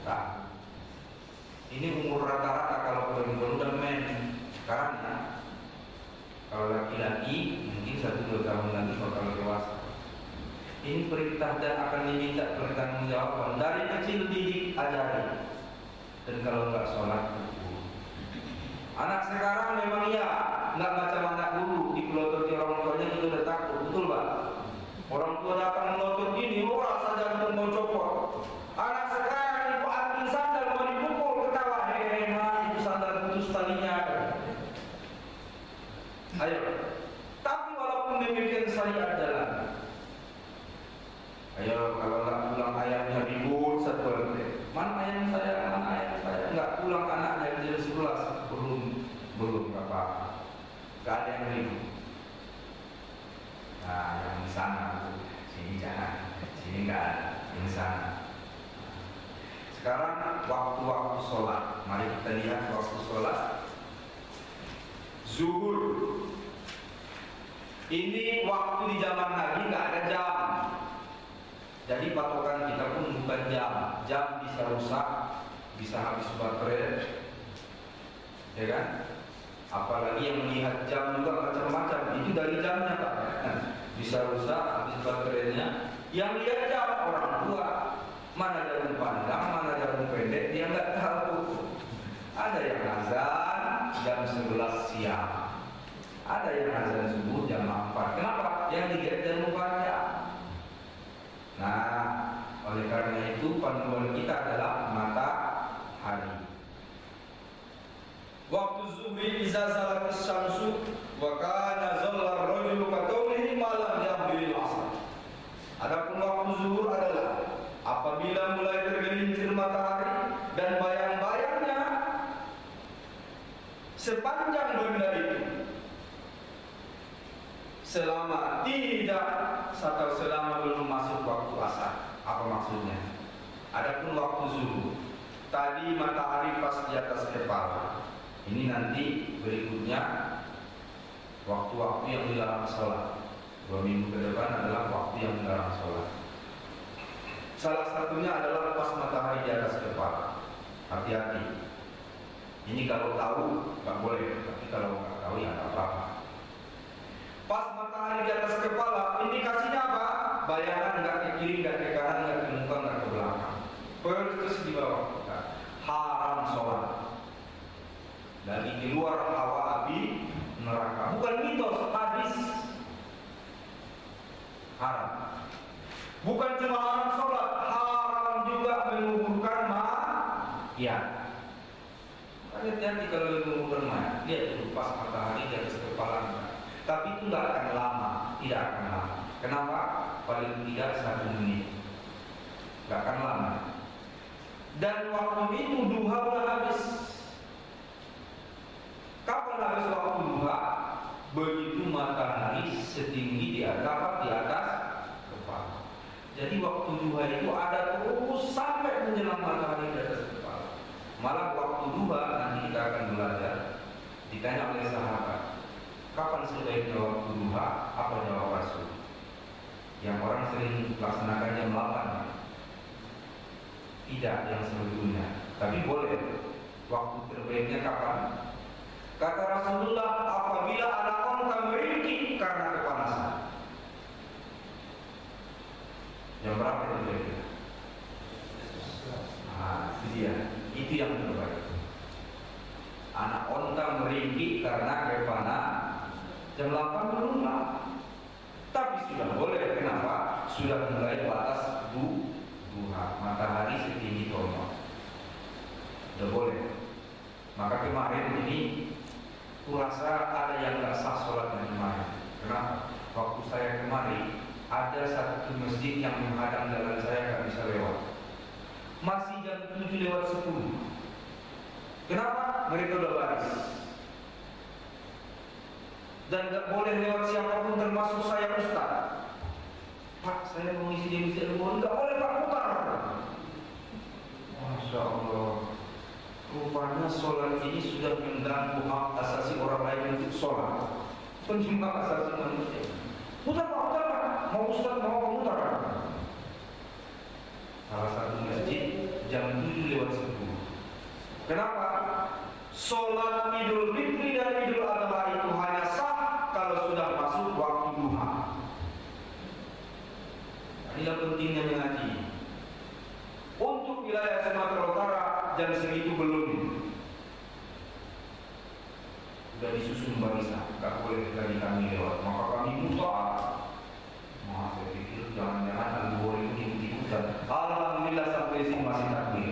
tahun. Ini umur rata-rata kalau perempuan udah men. Sekarang ya, kalau laki-laki mungkin 1-2 tahun lagi bakal dewasa. Ini perintah dan akan diminta pertanggungjawaban. Dari kecil didik, ajari. Dan kalau nggak sholat, anak sekarang memang ya nggak macam anak dulu dipelototi orang tuanya itu udah takut, betul Pak? Orang tua datang melotot gini, saja untuk mau copot. Anak sekarang ibu ambil sandal mau dipukul, ketawa, itu sandal putus talinya. Ayo, tapi walaupun demikian syariat jalan. Ayo, kalau nggak pulang ayamnya ribut satu lagi. Mana ayam saya? Nggak pulang anaknya jam 11. Belum apa? Nggak ada yang ribut. Nah, yang di sana, sini jangan, sini nggak ada, yang di sana. Sekarang waktu-waktu sholat. Mari kita lihat waktu sholat. Zuhur. Ini waktu di zaman Nabi nggak ada jam. Jadi patokan kita pun bukan jam. Jam bisa rusak, bisa habis baterai, ya kan? Apalagi yang melihat jam juga macam-macam. Itu dari jamnya Pak. Bisa rusak, habis baterainya. Yang lihat jam orang tua. Mana jarum panjang, mana jarum pendek, dia nggak tahu. Ada yang azan jam 11 siang, ada yang azan subuh jam 4. Kenapa? Yang dilihat jarum panjang. Nah, oleh karena itu panduan kita adalah matahari. Waktu zuhri iza zalatis syamsu wa kana zallar rajulu kataulihi malam yahbil asar. Adapun waktu zuhur adalah apabila mulai tergelincir matahari dan bayang-bayangnya sepanjang benda itu selama tidak atau selama belum masuk waktu asar. Apa maksudnya? Adapun waktu zuhur tadi matahari pas di atas kepala. Ini nanti berikutnya waktu-waktu yang dilarang sholat. 2 minggu ke depan adalah waktu yang dilarang sholat. Salah satunya adalah pas matahari di atas kepala. Hati-hati. Ini kalau tahu nggak boleh, tapi kalau nggak tahu ya nggak apa-apa. Pas matahari di atas kepala, indikasinya apa? Bayangan nggak ke kiri, nggak ke kanan, nggak ke muka, nggak ke belakang. Persis di bawah kita. Haram sholat. Dari keluar hawa api neraka. Bukan mitos, hadis. Haram. Bukan cuma haram sholat, haram juga menguburkan mayat. Hati-hati kalau menguburkan mayat. Lihat dulu pas matahari di atas kepala. Tapi itu tidak akan lama, tidak akan lama. Kenapa? Paling tidak 1 menit. Tidak akan lama. Dan waktu itu duha sudah habis. Kapan habis waktu duha? Begitu matahari setinggi di atas kepala. Jadi waktu duha itu ada terus sampai menjelang matahari di atas kepala. Malah waktu duha nanti kita akan belajar. Ditanya oleh sahabat, kapan sebaiknya waktu duha? Apa jawab Rasul? Yang orang sering laksanakan jam 8. Tidak yang sebetulnya. Tapi boleh. Waktu terbaiknya kapan? Kata Rasulullah, apabila anak onta meringkik karena kepanasan. Jam berapa itu kira-kira? Nah, itu dia. Itu yang terbaik. Anak onta meringkik karena kepanasan. Jam 8 belum lah. Tapi sudah boleh. Kenapa? Sudah mulai batas duha. Matahari setinggi tombak. Sudah boleh. Maka kemarin ini kurasa ada yang nggak sah sholatnya kemarin. Kenapa? Waktu saya kemarin ada satu masjid yang menghadang jalan saya nggak bisa lewat. Masih jam 7 lewat 10. Kenapa? Mereka udah baris. Dan nggak boleh lewat siapapun termasuk saya Ustaz. Pak, saya mau ngisi di masjid Al-Quran, nggak boleh Pak, putar. Masya Allah. Rupanya sholat ini sudah mengganggu hak asasi orang lain untuk sholat. Penjimat asasi manusia. Putar Pak. Mau Ustaz, mau putar. Salah satu masjid jam 7 lewat 10. Kenapa? Sholat Idul Fitri dan Idul Adha itu hanya sah kalau sudah masuk waktu duha. Inilah pentingnya mengaji. Untuk wilayah Sumatera Utara jam segitu belum. Sudah disusun barisan, tak boleh dari kami lewat. Maka kami mutlak. Saya pikir jangan-jangan Al-Bukhari itu diikut-ikutan. Alhamdulillah sampai sini masih takbir.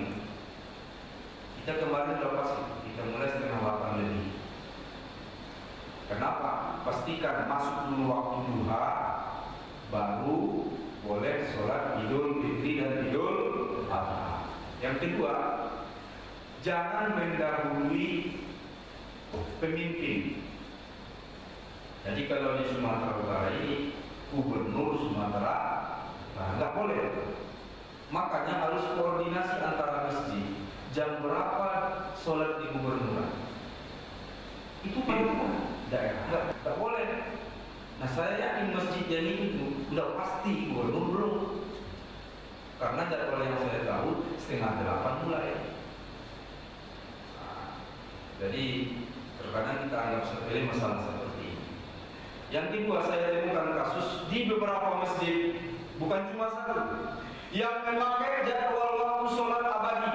Kita kemarin berapa sih? Kita mulai 7:30 lebih. Kenapa? Pastikan masuk dulu waktu duha, baru boleh sholat Idul Fitri dan Idul Adha. Yang kedua, jangan mendahului pemimpin. Jadi kalau di Sumatera Utara ini Gubernur Sumatera, nggak boleh. Makanya harus koordinasi antara masjid. Jam berapa sholat di gubernuran? Itu panitia daerah nggak boleh. Nah saya yakin masjid jadi itu udah pasti gubernur belum, karena jadwal yang saya tahu 7:30 mulai. Nah, jadi terkadang kita anggap sepele masalah seperti ini. Yang kedua, saya temukan kasus di beberapa masjid, bukan cuma satu, yang memakai jadwal waktu sholat abadi.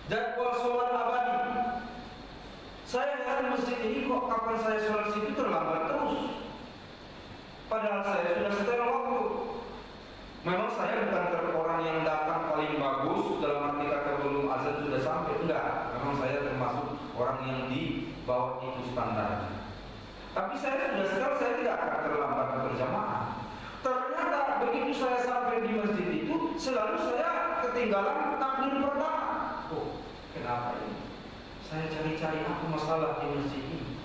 Jadwal sholat abadi. Saya heran masjid ini kok kapan saya sholat situ terlambat terus. Padahal saya sudah setel waktu. Memang saya bukan orang yang datang paling bagus dalam arti kata belum azan sudah sampai, enggak. Memang saya termasuk orang yang di bawah itu standar. Tapi saya sudah setel, saya tidak akan terlambat berjamaah. Ternyata begitu saya sampai di masjid itu, selalu saya ketinggalan takbir pertama. Oh, kenapa ini? Saya cari-cari apa masalah di masjid ini.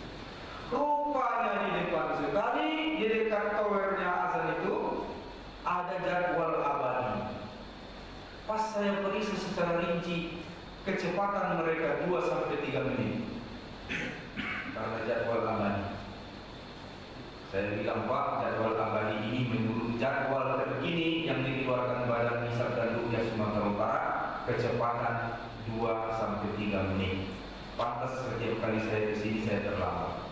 Rupanya di depan sekali, di dekat towernya azan itu ada jadwal abadi. Pas saya periksa secara rinci, kecepatan mereka 2-3 menit karena jadwal abadi. Saya bilang, Pak, jadwal abadi ini menurut jadwal terkini yang dikeluarkan Badan Hisab dan Ruqyah Sumatera Utara, kecepatan 2-3 menit. Pantas setiap kali saya kesini saya terlambat.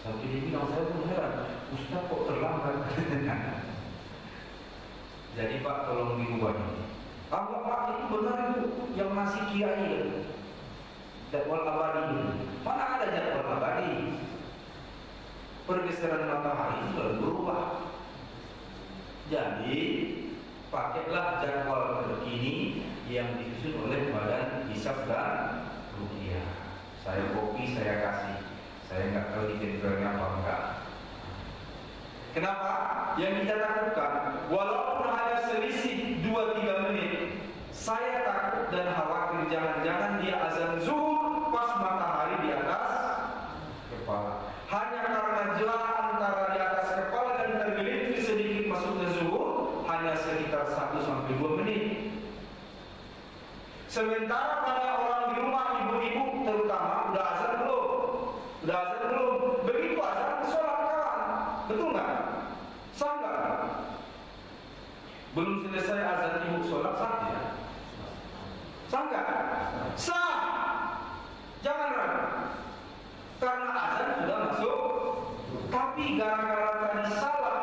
Sampai dia bilang, saya pun heran, Ustaz kok terlambat? Jadi Pak, tolong dirubah ini. Pak, itu benar itu yang masih kiai jadwal abadi. Mana ada jadwal abadi? Pergeseran matahari sudah berubah. Jadi pakailah jadwal terkini yang disusun oleh Badan Hisab dan Ruqyah. Saya kopi, saya kasih. Saya nggak tahu di tempelnya apa enggak. Kenapa? Yang kita takutkan, walaupun hanya selisih 2-3 menit, saya takut dan khawatir jangan-jangan dia azan zuhur pas matahari di atas kepala. Hanya karena jarak antara di atas kepala dan tergelincir sedikit masuk ke zuhur hanya sekitar 1-2 menit. Sementara pada orang di rumah, ibu-ibu terutama, udah azan belum? Udah azan belum? Begitu azan, sholat kawan. Betul nggak? Sah nggak? Belum selesai azan ibu sholat, sah ya? Sah nggak? Sah. Jangan ragu. Karena azan sudah masuk. Tapi gara-gara tadi salah,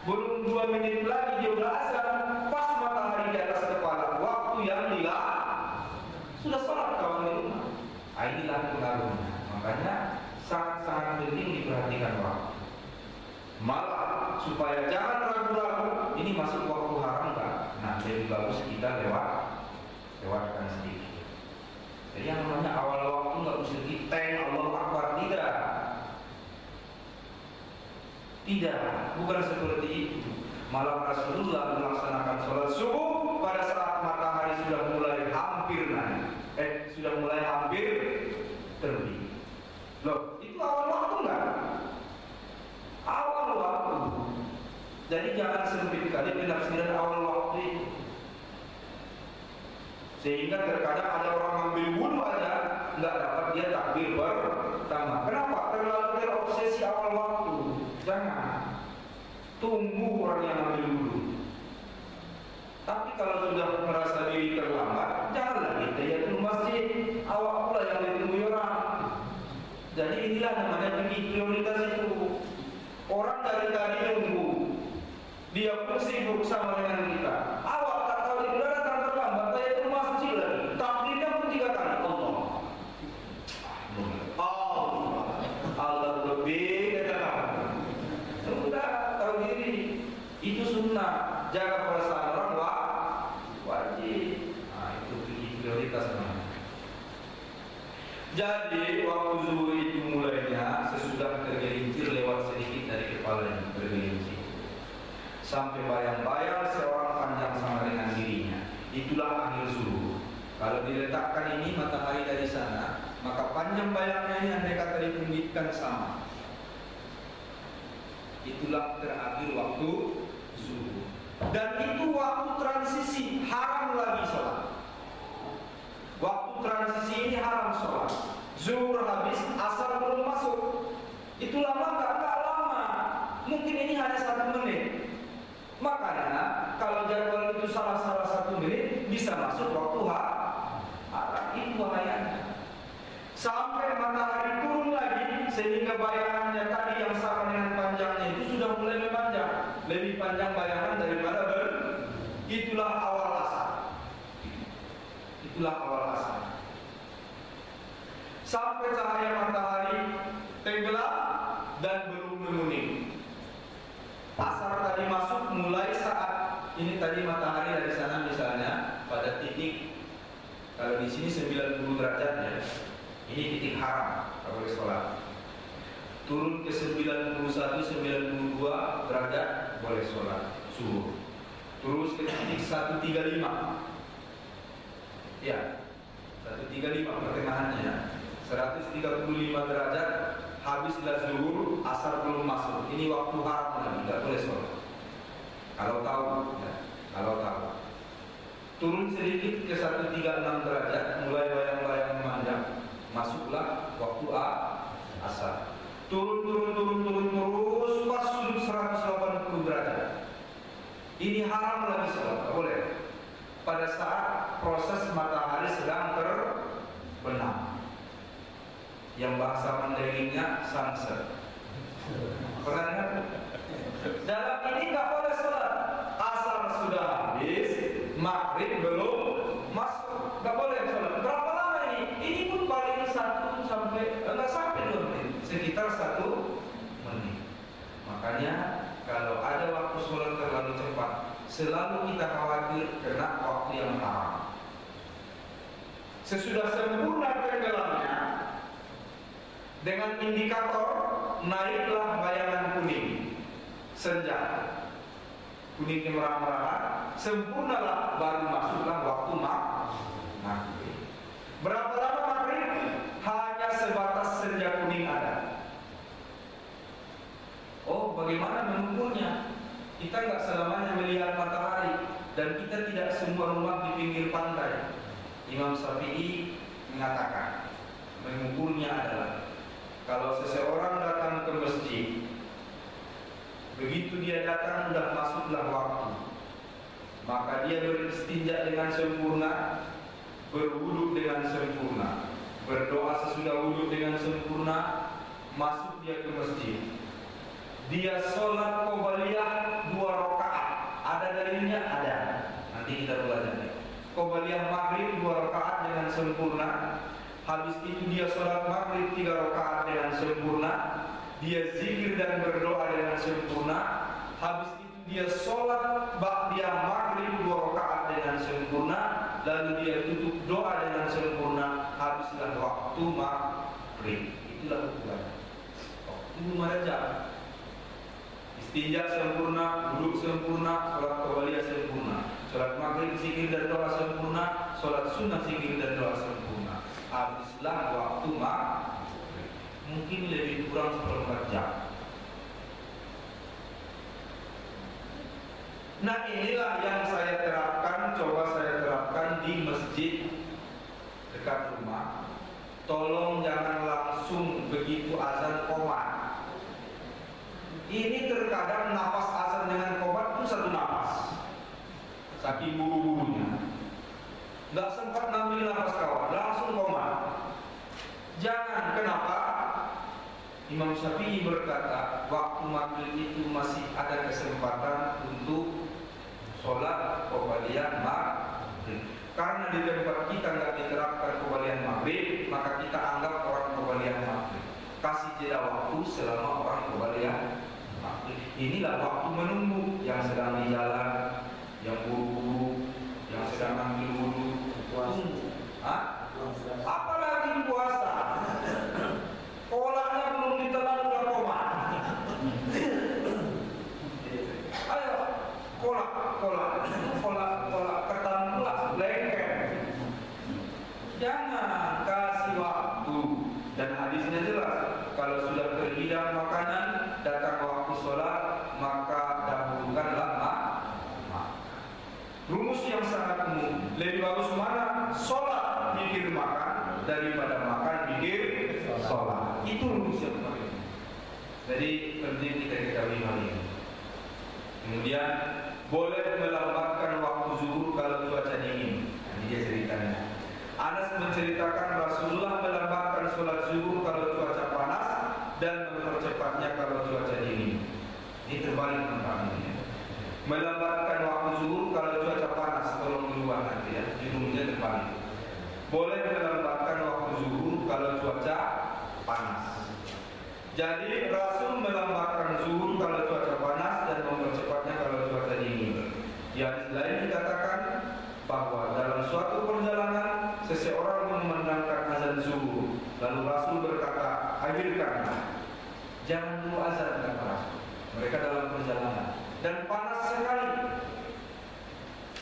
belum 2 menit lagi dia udah azan, pas matahari di atas kepala, waktu yang sudah sholat kawan di rumah. Inilah pengaruhnya. Makanya sangat-sangat penting diperhatikan waktu. Malah supaya jangan ragu-ragu ini masuk waktu haram nggak? Nah, lebih bagus kita lewatkan sedikit. Jadi yang namanya awal waktu nggak usah diteng Allah Akbar, tidak, bukan seperti itu. Malah Rasulullah melaksanakan sholat subuh pada saat matahari sudah mulai hampir naik, sudah mulai hampir terbit. Loh, itu awal waktu nggak? Awal waktu. Jadi jangan sempit kali penafsiran awal waktu itu. Sehingga terkadang ada orang ambil wudhu aja nggak dapat dia takbir pertama. Kenapa? Terlalu terobsesi awal waktu. Jangan. Tunggu orang yang ambil wudhu. Tapi kalau sudah merasa diri terlambat, janganlah kita ya ke masjid. Awak pula yang ditunggu orang. Jadi inilah namanya prioritas itu. Orang dari tadi nunggu, dia pun sibuk sama dengan kita. Awak tak tahu di bulan datang terlambat, saya ke masjid lagi. Takdirnya pun 3 kali. Allah lebih kata sudah tahu diri. Itu sunnah. Jaga perasaan orang wajib. Nah, itu prioritas namanya. Jadi waktu zuhur itu mulainya sesudah tergelincir lewat sedikit dari kepala yang tergelincir sampai bayang-bayang seorang panjang sama dengan dirinya. Itulah akhir zuhur. Kalau diletakkan ini matahari dari sana, maka panjang bayangnya ini andai kata dipunditkan sama. Itulah terakhir waktu subuh. Dan itu waktu transisi, haram lagi sholat. Waktu transisi ini haram sholat. Zuhur habis, asar belum masuk. Itu lama nggak lama. Mungkin ini hanya 1 menit. Makanya kalau jadwal itu salah 1 menit, bisa masuk waktu haram. Itu bahayanya. Sampai matahari turun lagi, sehingga bayangannya tadi yang sama dengan panjangnya itu sudah mulai memanjang, lebih panjang bayangan daripada itulah awal asar. Itulah awal asar. Sampai cahaya matahari tenggelam dan belum menguning. Asar tadi masuk mulai saat ini tadi matahari dari sana misalnya pada titik, kalau di sini 90 derajat ya. Ini titik haram, tak boleh sholat. Turun ke 91, 92 derajat, boleh sholat subuh. Terus ke titik 135. Ya, 135 pertengahannya. 135 derajat, habislah zuhur, asar belum masuk. Ini waktu haram lagi, tak boleh sholat. Kalau tahu, ya, kalau tahu. Turun sedikit ke 136 derajat, mulai bayang-bayang memanjang. Masuklah waktu asar. Turun terus pas sudut 180 derajat. Ini haram lagi sholat, tak boleh. Pada saat proses matahari sedang terbenam, yang bahasa Mandarinnya sunset. Pernah dengar? Dalam ini tak boleh sholat. Asar sudah habis, maghrib belum masuk, tak boleh sholat. Berapa lama ini? Ini pun paling 1 sampai enggak sampai 2 menit, sekitar 1 menit. Makanya kalau ada waktu sholat terlalu cepat, selalu kita khawatir kena waktu yang haram. Sesudah sempurna tenggelamnya, dengan indikator naiklah bayangan kuning senja, kuningnya merah-merahan, sempurnalah baru masuklah waktu maghrib. Berapa lama maghrib? Hanya sebatas senja kuning ada. Oh, bagaimana mengukurnya? Kita nggak selamanya melihat matahari, dan kita tidak semua rumah di pinggir pantai. Imam Syafi'i mengatakan mengukurnya adalah kalau seseorang datang ke masjid, begitu dia datang sudah masuklah waktu, maka dia beristinja dengan sempurna, berwudu dengan sempurna, berdoa sesudah wudu dengan sempurna, masuk dia ke masjid. Dia sholat qobliyah 2 rakaat. Ada dalilnya? Ada. Nanti kita belajar. Qobliyah maghrib 2 rakaat dengan sempurna. Habis itu dia sholat maghrib 3 rakaat dengan sempurna. Dia zikir dan berdoa dengan sempurna. Habis itu dia sholat ba'diyah maghrib 2 rakaat dengan sempurna. Lalu dia tutup doa dengan sempurna. Habislah waktu maghrib. Itulah ukuran. Waktu 5 jam. Istinja sempurna, duduk sempurna, sholat qobliyah sempurna, sholat maghrib zikir dan doa sempurna, sholat sunnah zikir dan doa sempurna. Habislah waktu maghrib. Mungkin lebih kurang 1/4 jam. Nah, inilah yang saya terapkan, coba saya terapkan di masjid dekat rumah. Tolong jangan langsung begitu azan qomat. Ini terkadang nafas azan dengan qomat itu 1 nafas, saking buru-burunya nggak sempat ngambil nafas kawan, langsung qomat. Jangan. Kenapa? Imam Syafi'i berkata waktu maghrib itu masih ada kesempatan untuk sholat qobliyah maghrib. Karena di tempat kita nggak diterapkan qobliyah maghrib, maka kita anggap orang qobliyah maghrib. Kasih jeda waktu selama orang qobliyah. Inilah waktu menunggu, yang sedang di jalan, yang buru-buru, yang sedang ambil wudu, tunggu. Apalagi puasa, kolaknya belum ditelan udah qomat. Ayo, kolak ketan pula, lengket. Jangan kasih waktu. Dan hadisnya jelas, kalau sudah terhidang makanan, datang waktu sholat, maka dahulukanlah sholat mikir makan daripada makan mikir sholat. Itu rumus yang paling. Jadi penting kita ketahui hal ini. Kemudian boleh melambatkan waktu zuhur kalau cuaca dingin. Nah, ini dia ceritanya. Anas menceritakan Rasulullah melambatkan sholat zuhur kalau cuaca panas dan mempercepatnya kalau cuaca dingin. Ini terbalik maknanya. Melambatkan waktu zuhur kalau cuaca panas, tolong keluar nanti ya, judulnya terbalik. Boleh melambatkan waktu zuhur kalau cuaca panas. Jadi Rasul melambatkan zuhur kalau cuaca panas dan mempercepatnya kalau cuaca dingin. Yang lain dikatakan bahwa dalam suatu perjalanan seseorang memandangkan azan zuhur, lalu Rasul berkata, akhirkanlah, jangan dulu azan, kata Rasul. Mereka dalam perjalanan dan panas sekali.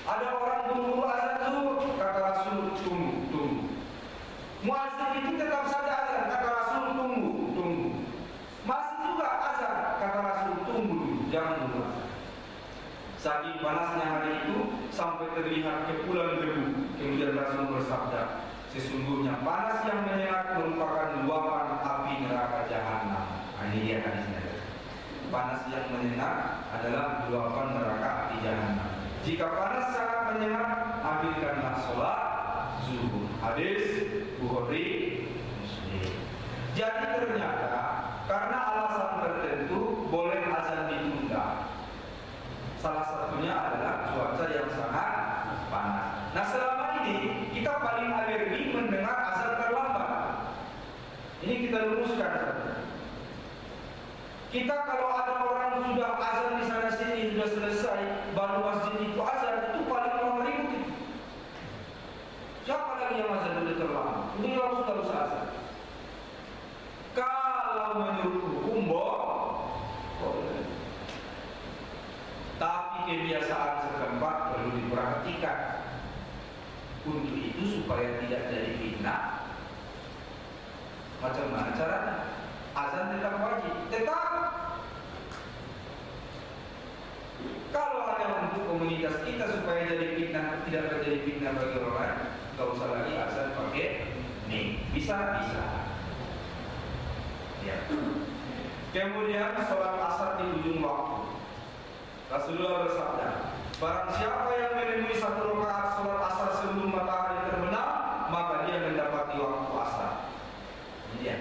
Ada orang buru-buru azan zuhur, kata Rasul, tunggu. Muazzin itu tetap saja azan, kata Rasul, tunggu. Masih juga azan, kata Rasul, tunggu dulu, jangan dulu azan. Saking panasnya hari itu sampai terlihat kepulan debu. Kemudian Rasul bersabda, sesungguhnya panas yang menyengat merupakan luapan api neraka jahanam. Nah, ini dia hadisnya. Panas yang menyengat adalah luapan neraka api jahanam. Jika panas sangat menyengat, ambilkanlah sholat zuhur. Hadis Bukhari Muslim. Jadi ternyata karena alasan tertentu boleh azan ditunda. Salah satunya adalah cuaca yang sangat panas. Nah, selama ini kita paling alergi mendengar azan terlambat. Ini kita luruskan. Kita kalau ada orang sudah azan di sana sini sudah selesai, baru masjid itu azan, itu paling mengeributi. Siapa lagi yang azan sudah terlambat? Ini harus azan. Kalau menurut hukum boleh. Tapi kebiasaan setempat perlu diperhatikan. Untuk itu supaya tidak jadi fitnah. Macam mana caranya? Azan tetap wajib. Tetap. Kalau hanya untuk komunitas kita supaya jadi fitnah, tidak terjadi fitnah bagi orang lain, tidak usah lagi azan pakai nih. Bisa. Ya. Kemudian sholat asar di ujung waktu. Rasulullah bersabda, barang siapa yang menemui satu rakaat sholat asar sebelum matahari terbenam, maka dia mendapati waktu asar. Ini dia.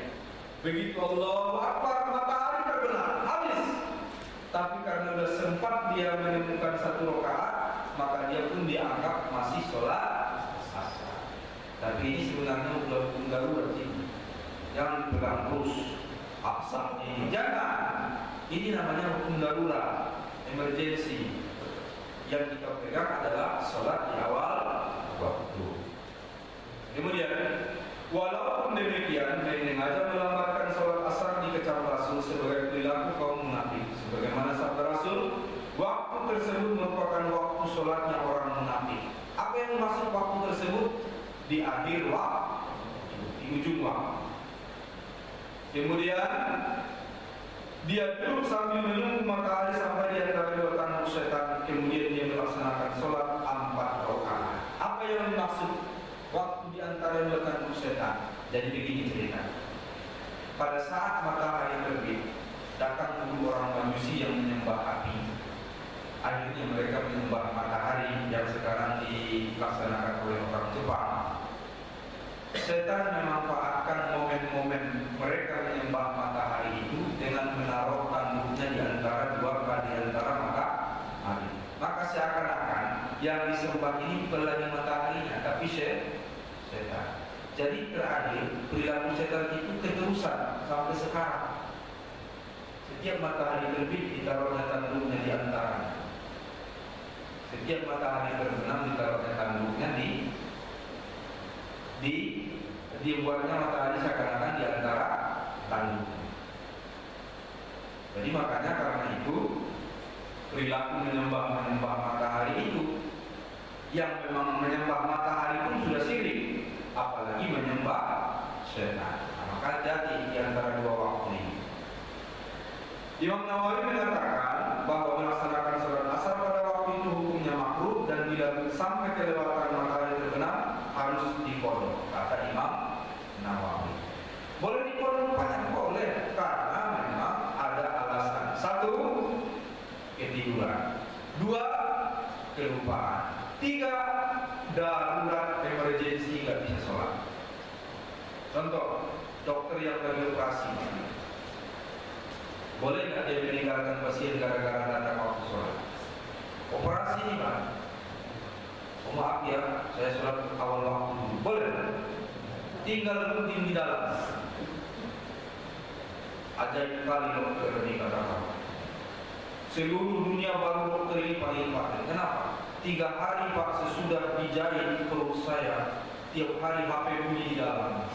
Begitu Allahu Akbar, matahari terbenam, habis. Tapi karena sudah sempat dia menemukan satu rakaat, maka dia pun dianggap masih sholat asar. Tapi ini sebenarnya sudah hukum darurat ini. Jangan dipegang terus asar ini. Jangan. Ini namanya hukum darurat. Emergency. Yang kita pegang adalah sholat di awal waktu. Kemudian, walaupun demikian, sengaja melambatkan sholat asar dikecam Rasul sebagai perilaku kaum munafik. Sebagaimana sabda Rasul, waktu tersebut merupakan waktu sholatnya orang munafik. Apa yang dimaksud waktu tersebut? Di akhir waktu, di ujung waktu. Kemudian dia duduk sambil menunggu matahari sampai di antara dua tanduk setan. Kemudian dia melaksanakan sholat 4 rakaat. Apa yang dimaksud waktu di antara dua tanduk setan? Jadi begini cerita. Pada saat matahari terbit, datang dulu orang manusia yang menyembah api. Akhirnya mereka menyembah matahari yang sekarang dilaksanakan oleh orang Jepang. Setan memanfaatkan momen-momen mereka menyembah matahari itu dengan menaruh tanduknya di antara matahari. Maka seakan-akan yang disembah ini bukan lagi mataharinya, tapi setan. Jadi terakhir perilaku setan itu keterusan sampai sekarang. Setiap matahari terbit ditaruhnya tanduknya di antaranya. Setiap matahari terbenam ditaruhnya tanduknya dibuatnya matahari seakan-akan di antara tanduk. Jadi makanya karena itu perilaku menyembah matahari itu, yang memang menyembah matahari pun sudah syirik, apalagi menyembah setan. Maka jadi di antara dua waktu ini. Imam Nawawi mengatakan bahwa melaksanakan sholat asar pada waktu itu hukumnya makruh, dan bila sampai kelewatan matahari terbenam harus kelupaan. 3, darurat emergensi nggak bisa sholat. Contoh, dokter yang lagi operasi, boleh nggak dia meninggalkan pasien gara-gara datang waktu sholat? Operasi ini Pak, oh maaf ya, saya sholat awal waktu dulu. Boleh, tinggal rutin di dalam. Ajaib kali dokter ini kata-kata. Seluruh dunia baru dokter ini paling pakai. Kenapa? 3 hari Pak sesudah dijahit perut saya, tiap hari HP bunyi di dalam.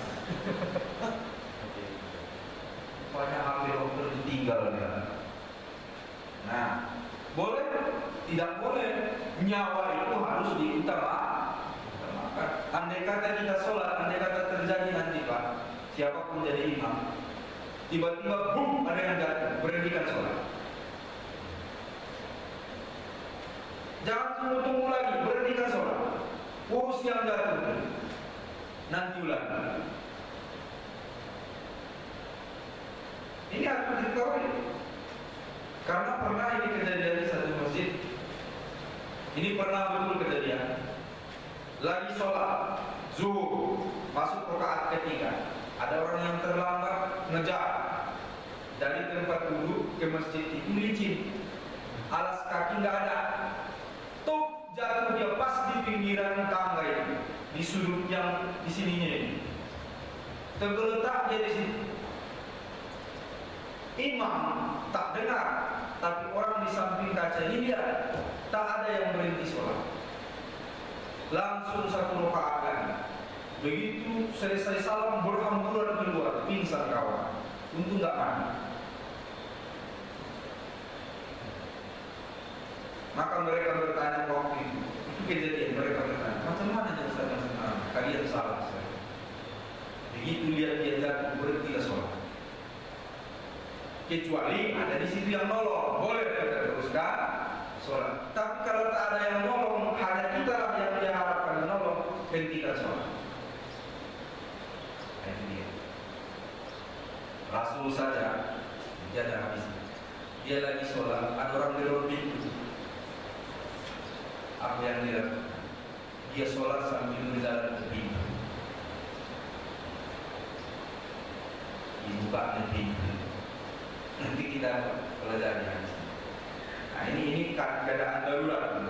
Banyak HP dokter ditinggal ya. Nah, boleh? Tidak boleh. Nyawa itu harus diutamakan. Andai kata kita sholat, andai kata terjadi nanti Pak, siapapun jadi imam, tiba-tiba boom, ada yang jatuh, berhentikan sholat. Jangan tunggu-tunggu lagi, berhentikan sholat. Urus yang jatuh, nanti ulang. Ini harus diketahui. Karena pernah ini kejadian di satu masjid. Ini pernah betul kejadian. Lagi sholat zuhur, masuk rakaat ketiga. Ada orang yang terlambat ngejar dari tempat duduk ke masjid itu licin, alas kaki nggak ada. Tuk jatuh dia pas di pinggiran tangga ini, di sudut yang di sininya ini. Tergeletak dia di sini. Imam tak dengar, tapi orang di samping kaca ini dia tak ada yang berhenti sholat. Langsung 1 rakaat lagi. Begitu selesai salam berhamburan keluar, pingsan kawan. Untung tak mati. Maka mereka bertanya waktu itu kejadian, mereka bertanya, macam mana yang Ustaz yang sebenarnya? Kalian salah saya. Begitu lihat dia jatuh, berhentilah sholat. Kecuali ada di situ yang nolong, boleh kita teruskan sholat. Tapi kalau tak ada yang nolong, hanya kita lah yang dia harapkan nolong, hentikan sholat. Ini dia. Rasul saja, dia ada habis. Dia lagi sholat, ada orang dorong pintu. Apa yang dia lakukan? Dia sholat sambil berjalan ke pintu. Dibuka pintu. Nanti kita pelajari. Nah ini keadaan darurat.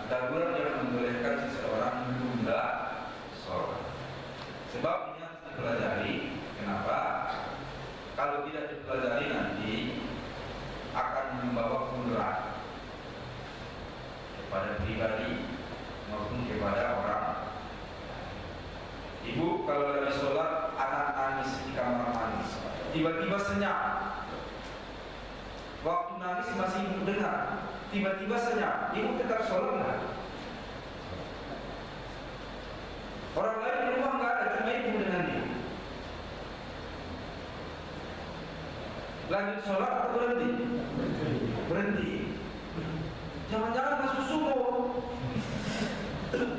Darurat yang membolehkan seseorang menunda sholat. Sebab ini harus dipelajari. Kenapa? Kalau tidak dipelajari nanti akan membawa kemudaratan kepada pribadi maupun kepada orang. Ibu kalau lagi sholat, anak nangis di kamar mandi, tiba-tiba senyap. Waktu nangis masih ibu dengar, tiba-tiba senyap. Ibu tetap sholat nggak? Orang lain di rumah nggak ada, cuma ibu dengan dia. Lanjut sholat atau berhenti? Berhenti. Jangan-jangan masuk subuh.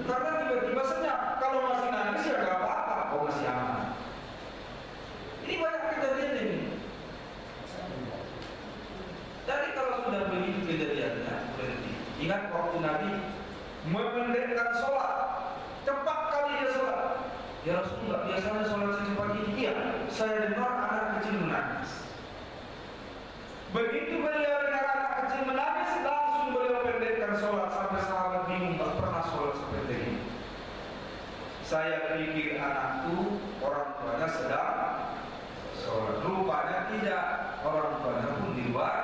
Karena tiba-tiba senyap. Kalau masih nangis ya nggak apa-apa, oh masih aman. Ini banyak kejadian ini. Jadi kalau sudah begitu kejadiannya, berhenti. Ingat waktu Nabi memendekkan sholat, cepat kali dia sholat. Ya Rasulullah, biasanya sholat secepat ini. Iya, saya dengar anak kecil menangis. Begitu beliau dengar anak kecil menangis, langsung beliau pendekkan sholat sampai sahabat bingung, tak pernah sholat seperti ini. Saya pikir anakku orang tuanya sedang sholat, rupanya tidak, orang tuanya pun di luar.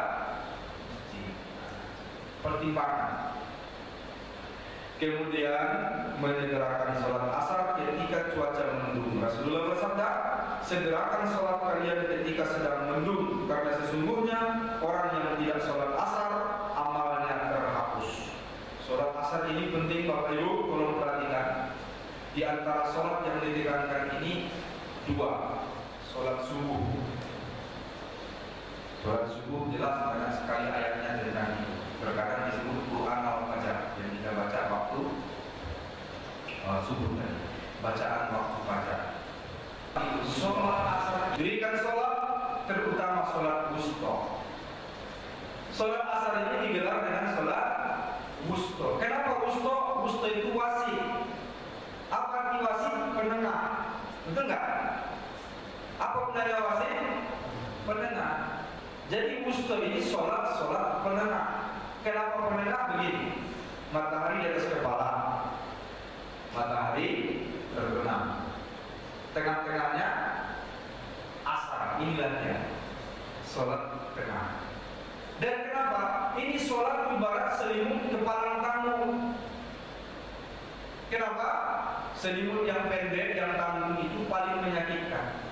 Pertimbangan. Kemudian menyegerakan sholat asar ketika cuaca mendung. Rasulullah bersabda, segerakan sholat kalian ketika sedang mendung, karena sesungguhnya orang yang tidak sholat asar amalnya terhapus. Sholat asar ini penting Bapak Ibu, tolong perhatikan. Di antara sholat yang ditekankan ini 2, sholat subuh. Sholat subuh jelas banyak sekali ayatnya dari Nabi. Terkadang disebut Quran al-Fajr yang kita baca waktu subuh tadi, bacaan waktu fajar. Sholat asar, dirikan sholat terutama sholat wusta. Sholat asar ini digelar dengan sholat wusto. Kenapa wusto? Wusto itu wasit. Apa arti wasit? Penengah. Betul nggak? Apa gunanya wasit? Penengah. Jadi wusto ini sholat penengah. Kenapa penengah? Begini. Matahari di atas kepala, matahari terbenam. Tengah-tengahnya asar. Inilah dia sholat tengah. Dan kenapa? Ini sholat ibarat selimut kepala kamu. Kenapa? Selimut yang pendek, yang tanggung itu paling menyakitkan.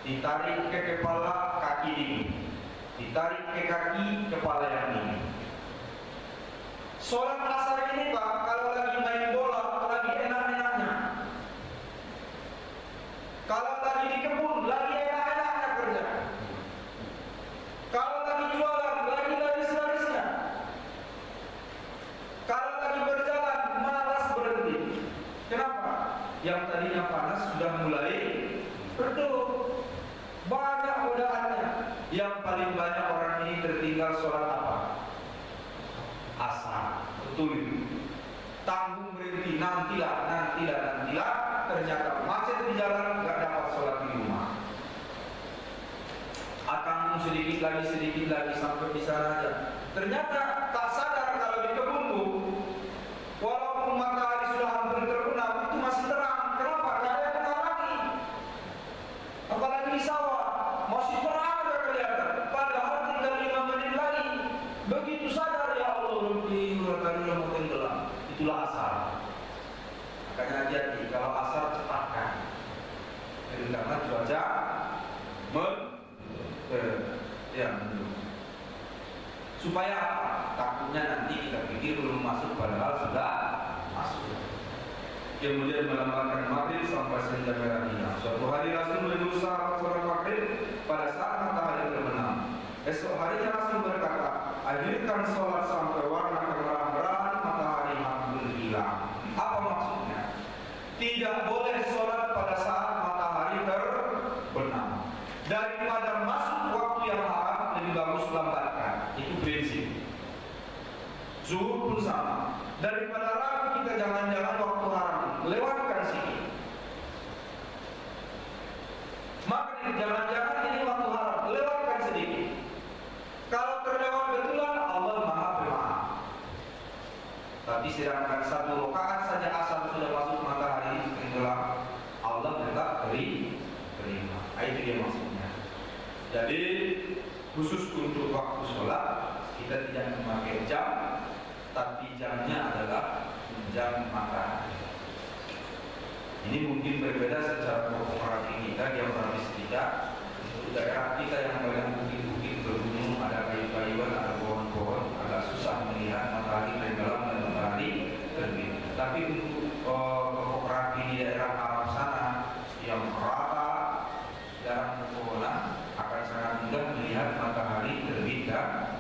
Ditarik ke kepala, kaki dingin. Ditarik ke kaki, kepala yang dingin. Sholat asar ini Pak, kalau lagi main bola, lagi enak-enaknya. Kalau lagi di kebun, lagi enak-enaknya kerja. Kalau lagi jualan, lagi laris-larisnya. Kalau lagi berjalan, malas berhenti. Kenapa? Yang tadinya panas sudah mulai redup. Banyak godaannya. Yang paling banyak orang ini tertinggal sholat apa? Asar. Betul. Tanggung berhenti, nantilah. Ternyata macet di jalan, nggak dapat sholat di rumah. Tanggung sedikit lagi sampai di sana aja. Ternyata tak sadar kalau di kebun tuh, walaupun matahari sudah hampir terbenam, itu masih terang. Kenapa? Nggak ada yang terang lagi. Apalagi di sawah, masih terang ada kelihatan. Padahal tinggal 5 menit lagi. Begitu sadar, ya Allah, tadi udah mau tenggelam. Itulah asar. Makanya hati-hati kalau asar cepatkan. Karena cuaca supaya takutnya nanti kita pikir belum masuk padahal sudah masuk. Kemudian melambangkan maghrib sampai senja merah hilang. Suatu hari Rasul berusaha sholat maghrib pada saat matahari terbenam. Esok harinya Rasul berkata, hadirkan sholat sampai warna kemerah-merahan matahari hampir hilang. Apa maksudnya? Tidak boleh sholat pada saat matahari terbenam. Daripada masuk waktu yang haram, lebih bagus lambatkan. Itu prinsip. Zuhur pun sama. Daripada ragu kita jangan-jangan waktu haram, lewatkan sedikit. Maka jangan-jangan ini waktu haram, lewatkan sedikit. Kalau terlewat betulan, Allah Maha Pemaaf. Tapi sedangkan 1 rakaat saja asar sudah masuk matahari tenggelam, Allah tetap terima. Itu dia maksudnya. Jadi khusus untuk waktu sholat kita tidak memakai jam, tapi jamnya adalah jam matahari. Ini mungkin berbeda secara topografi kita, geografis kita. Untuk daerah kita yang banyak bukit-bukit bergunung, ada kayu-kayuan, ada pohon-pohon, agak susah melihat matahari tenggelam dan matahari terbit. Tapi untuk topografi di daerah Arab sana yang rata, jarang pepohonan, akan sangat mudah melihat matahari terbit dan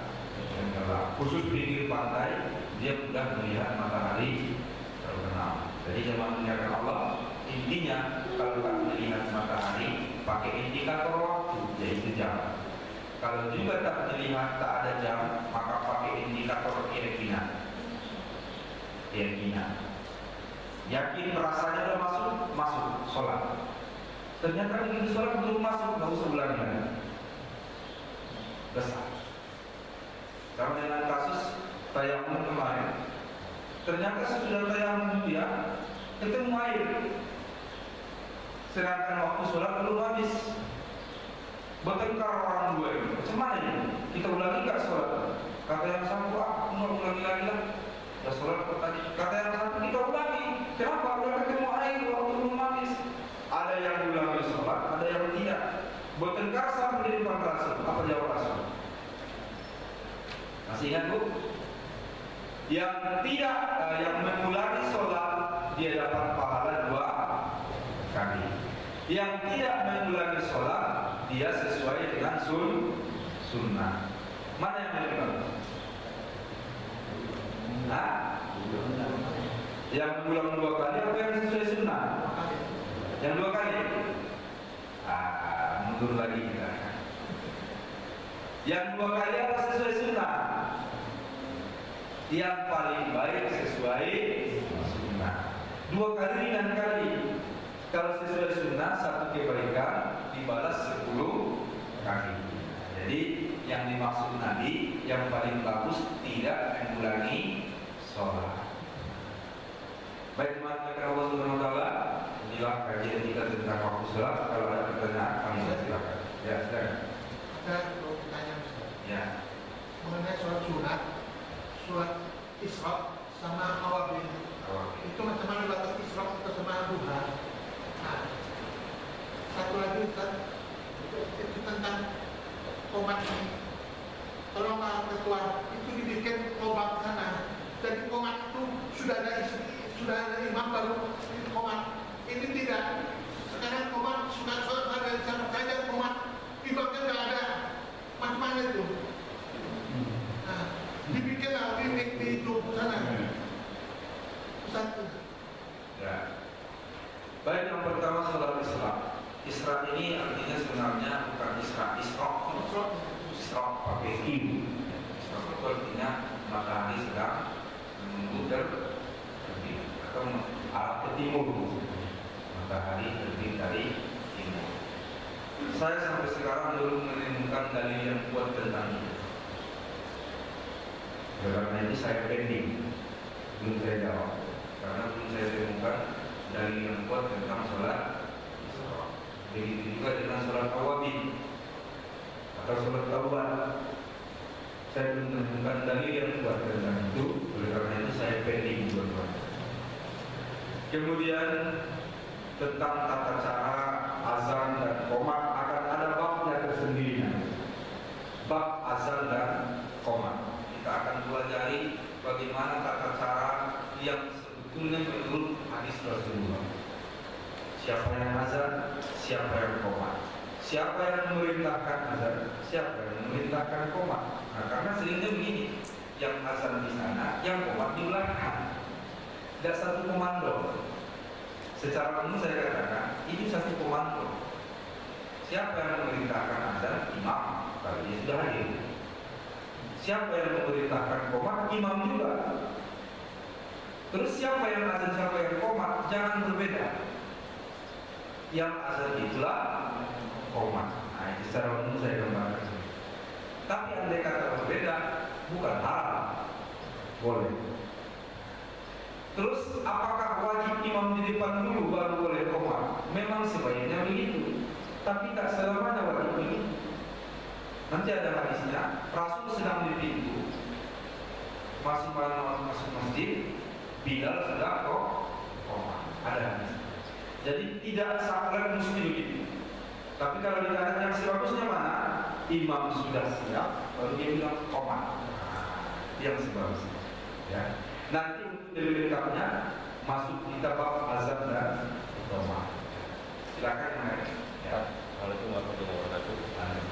tenggelam. Khusus di pantai, dia mudah melihat matahari terbenam. Jadi jangan mengingatkan Allah. Intinya kalau tak melihat matahari, pakai indikator waktu, yaitu jam. Kalau juga tak melihat, tak ada jam, maka pakai indikator keyakinan. Yakin rasanya sudah masuk sholat. Ternyata begitu sholat belum masuk, nggak usah ulangi lagi. Besar. Karena dengan kasus tayamum kemarin, ternyata sesudah tayamum dia ketemu air, sedangkan waktu sholat belum habis. Bertengkar orang dua ini. Macam mana ini? Kita ulangi nggak sholat? Kata yang satu, nggak ulangi lagi lah. Ya sholat tadi. Kata yang satu, kita ulangi. Kenapa? Udah ketemu air waktu belum habis. Ada yang ulangi sholat, ada yang tidak. Bertengkar sampai di depan Rasul. Apa jawab Rasul? Masih ingat Bu? Yang tidak, yang mengulangi sholat, dia dapat pahala 2 kali. Yang tidak mengulangi sholat, dia sesuai dengan sunnah. Mana yang lebih bagus? Yang mengulang 2 kali apa yang sesuai sunnah? Yang 2 kali? Mundur lagi kita. Yang 2 kali apa sesuai sunnah? Yang paling baik sesuai sunnah. 2 kali ringan kali. Kalau sesuai sunnah 1 kebaikan dibalas 10 kali. Jadi yang dimaksud Nabi yang paling bagus tidak mengulangi sholat. Baik teman-teman Allah Subhanahu wa taala, inilah kajian kita tentang waktu sholat. Kalau ada pertanyaan kami silakan. Ya, silakan. Ada pertanyaan Ustaz. Ya. Mengenai sholat sunat, sholat Isra sama Awabin. Itu macam mana batas Isra atau sama duha? Nah, satu lagi Ustaz, itu tentang komat ini. Kalau Pak Ketua itu dibikin komat sana, jadi komat itu sudah ada imam baru komat. Ini tidak. Sekarang komat sudah saja komat imamnya nggak ada. Macam mana itu? Nah, dibikinlah di itu sana. Satu. Ya. Baik, yang pertama sholat Isra. Isra ini artinya sebenarnya bukan Isra, Isra pakai i. Isra itu artinya matahari sedang memutar terbit atau arah ke timur. Matahari terbit dari timur. Saya sampai sekarang belum menemukan dalil yang kuat tentang itu. Karena ini saya pending, belum saya jawab. Karena belum saya temukan dalil yang kuat tentang sholat Isra. Begitu juga dengan sholat Awabin atau sholat Taubat. Saya belum menemukan dalil yang kuat tentang itu. Oleh karena itu saya pending teman-teman. Kemudian tentang tata cara azan dan qomat akan ada babnya tersendiri. Bab azan dan qomat. Kita akan pelajari bagaimana tata cara yang sebetulnya menurut hadis Rasulullah. Siapa yang azan, siapa yang qomat. Siapa yang memerintahkan azan, siapa yang memerintahkan qomat. Nah, karena seringnya begini, yang azan di sana, yang qomat di belakang. Tidak satu komando. Secara umum saya katakan, itu satu komando. Siapa yang memerintahkan azan? Imam, kalau dia sudah hadir. Siapa yang memerintahkan qomat? Imam juga. Terus siapa yang azan, siapa yang qomat? Jangan berbeda. Yang azan itulah qomat. Nah, itu secara umum saya gambarkan. Tapi andai kata berbeda, bukan haram, boleh. Terus apakah wajib imam di depan dulu baru boleh qomat? Memang sebaiknya begitu, tapi tak selamanya wajib begitu. Nanti ada hadisnya, Rasul sedang di pintu, masuk masjid, Bilal sedang qomat. Ada hadis. Jadi tidak sangat mesti begitu. Tapi kalau dikatakan yang sebagusnya mana? Imam sudah siap, baru dia bilang qomat. Yang sebagusnya. Ya. Nanti untuk lebih lengkapnya masuk kita bab azan dan qomat. Silakan Mas. Ya. Waalaikumsalam warahmatullahi wabarakatuh.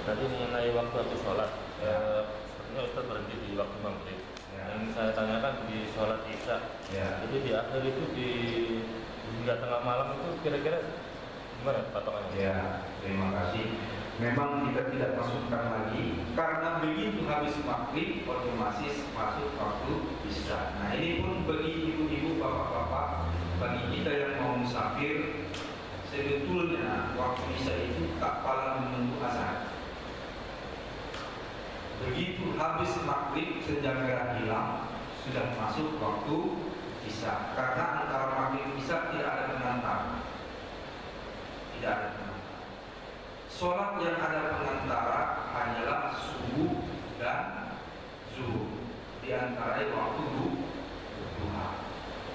Tadi mengenai waktu sholat, sebenarnya Ustaz berhenti di waktu maghrib. Ya. Yang saya tanyakan di sholat isya, Ya. itu di akhir itu di hingga tengah malam itu kira-kira gimana patokannya? Ya, terima kasih. Memang kita tidak masukkan lagi karena begitu habis maghrib otomatis masuk waktu isya. Nah, ini pun bagi ibu-ibu, bapak-bapak, bagi kita yang mau musafir, sebetulnya waktu isya itu tak kalah menunggu azan. Begitu habis maghrib senja merah hilang, sudah masuk waktu isya. Karena antara maghrib isya tidak ada pengantar. Tidak ada pengantar. Sholat yang ada pengantara hanyalah subuh dan zuhur. Di antara waktu duha.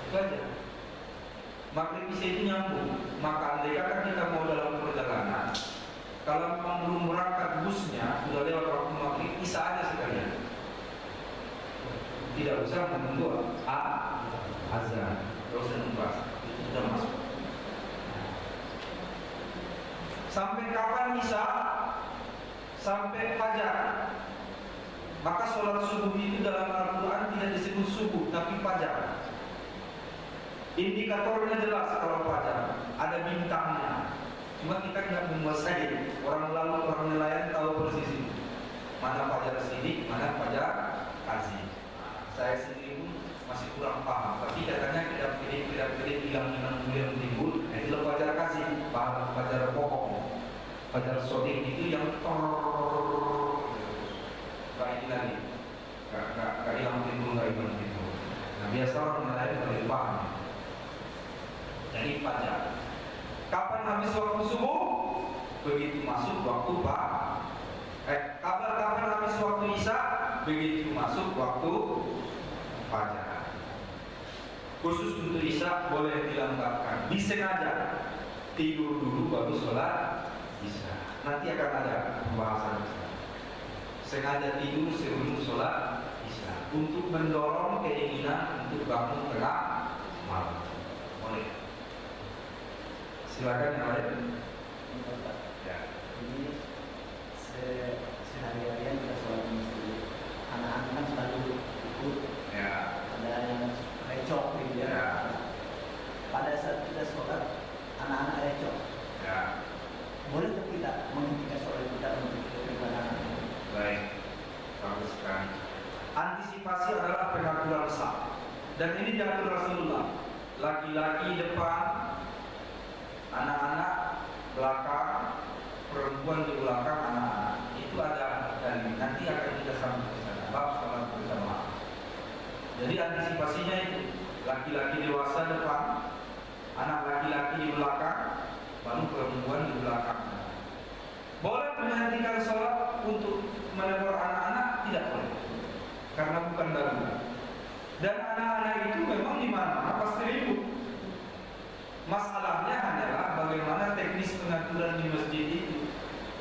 Itu aja. Maghrib isya itu nyambung. Maka andai kata kita mau dalam perjalanan, kalau memang belum berangkat busnya, sudah lewat waktu maghrib, isya aja sekalian. Tidak usah menunggu azan. Tidak usah nunggu azan. Itu sudah masuk. Sampai kapan isya? Sampai fajar. Maka sholat subuh itu dalam Al-Quran tidak disebut subuh, tapi fajar. Indikatornya jelas kalau fajar, ada bintangnya. Cuma kita tidak menguasai. Orang lalu, orang nelayan tahu persis itu. Mana fajar sidik, mana fajar kasih. Saya sendiri masih kurang paham, tapi katanya kedap-kedip hilang timbul. Nah, itu pelajar kasih bahan pelajar pokok, pelajar sodik itu yang kayak ini lagi, gak hilang timbul. Nah, biasa orang lain lebih paham. Jadi pelajar. Kapan habis waktu subuh? Begitu masuk waktu kapan habis waktu isya? Begitu masuk waktu fajar. Khusus untuk isya boleh dilengkapkan. Disengaja tidur dulu baru sholat isya. Nanti akan ada pembahasan isya. Sengaja tidur sebelum sholat isya untuk mendorong keinginan untuk bangun tengah malam. Boleh. Silakan yang lain. Ya. Jadi sehari-harian kita sholat di masjid, anak-anak kan selalu ikut. Ya. Ada yang recok gitu ya. Ya. Pada saat kita sholat, anak-anak recok. Ya. Boleh atau tidak menghentikan sholat kita untuk kepribadian? Baik, bagus sekali. Antisipasi adalah pengaturan sah, dan ini diatur Rasulullah. Laki-laki depan, anak-anak belakang, perempuan di belakang, anak-anak. Itu ada, dan nanti akan kita sampai ke sana. Bab sholat berjamaah. Jadi antisipasinya itu laki-laki dewasa depan, anak laki-laki di belakang, baru perempuan di belakang. Boleh menghentikan sholat untuk menegur anak-anak? Tidak boleh, karena bukan darurat. Dan anak-anak itu memang di mana pasti ribut. Masalahnya hanyalah bagaimana teknis pengaturan di masjid itu.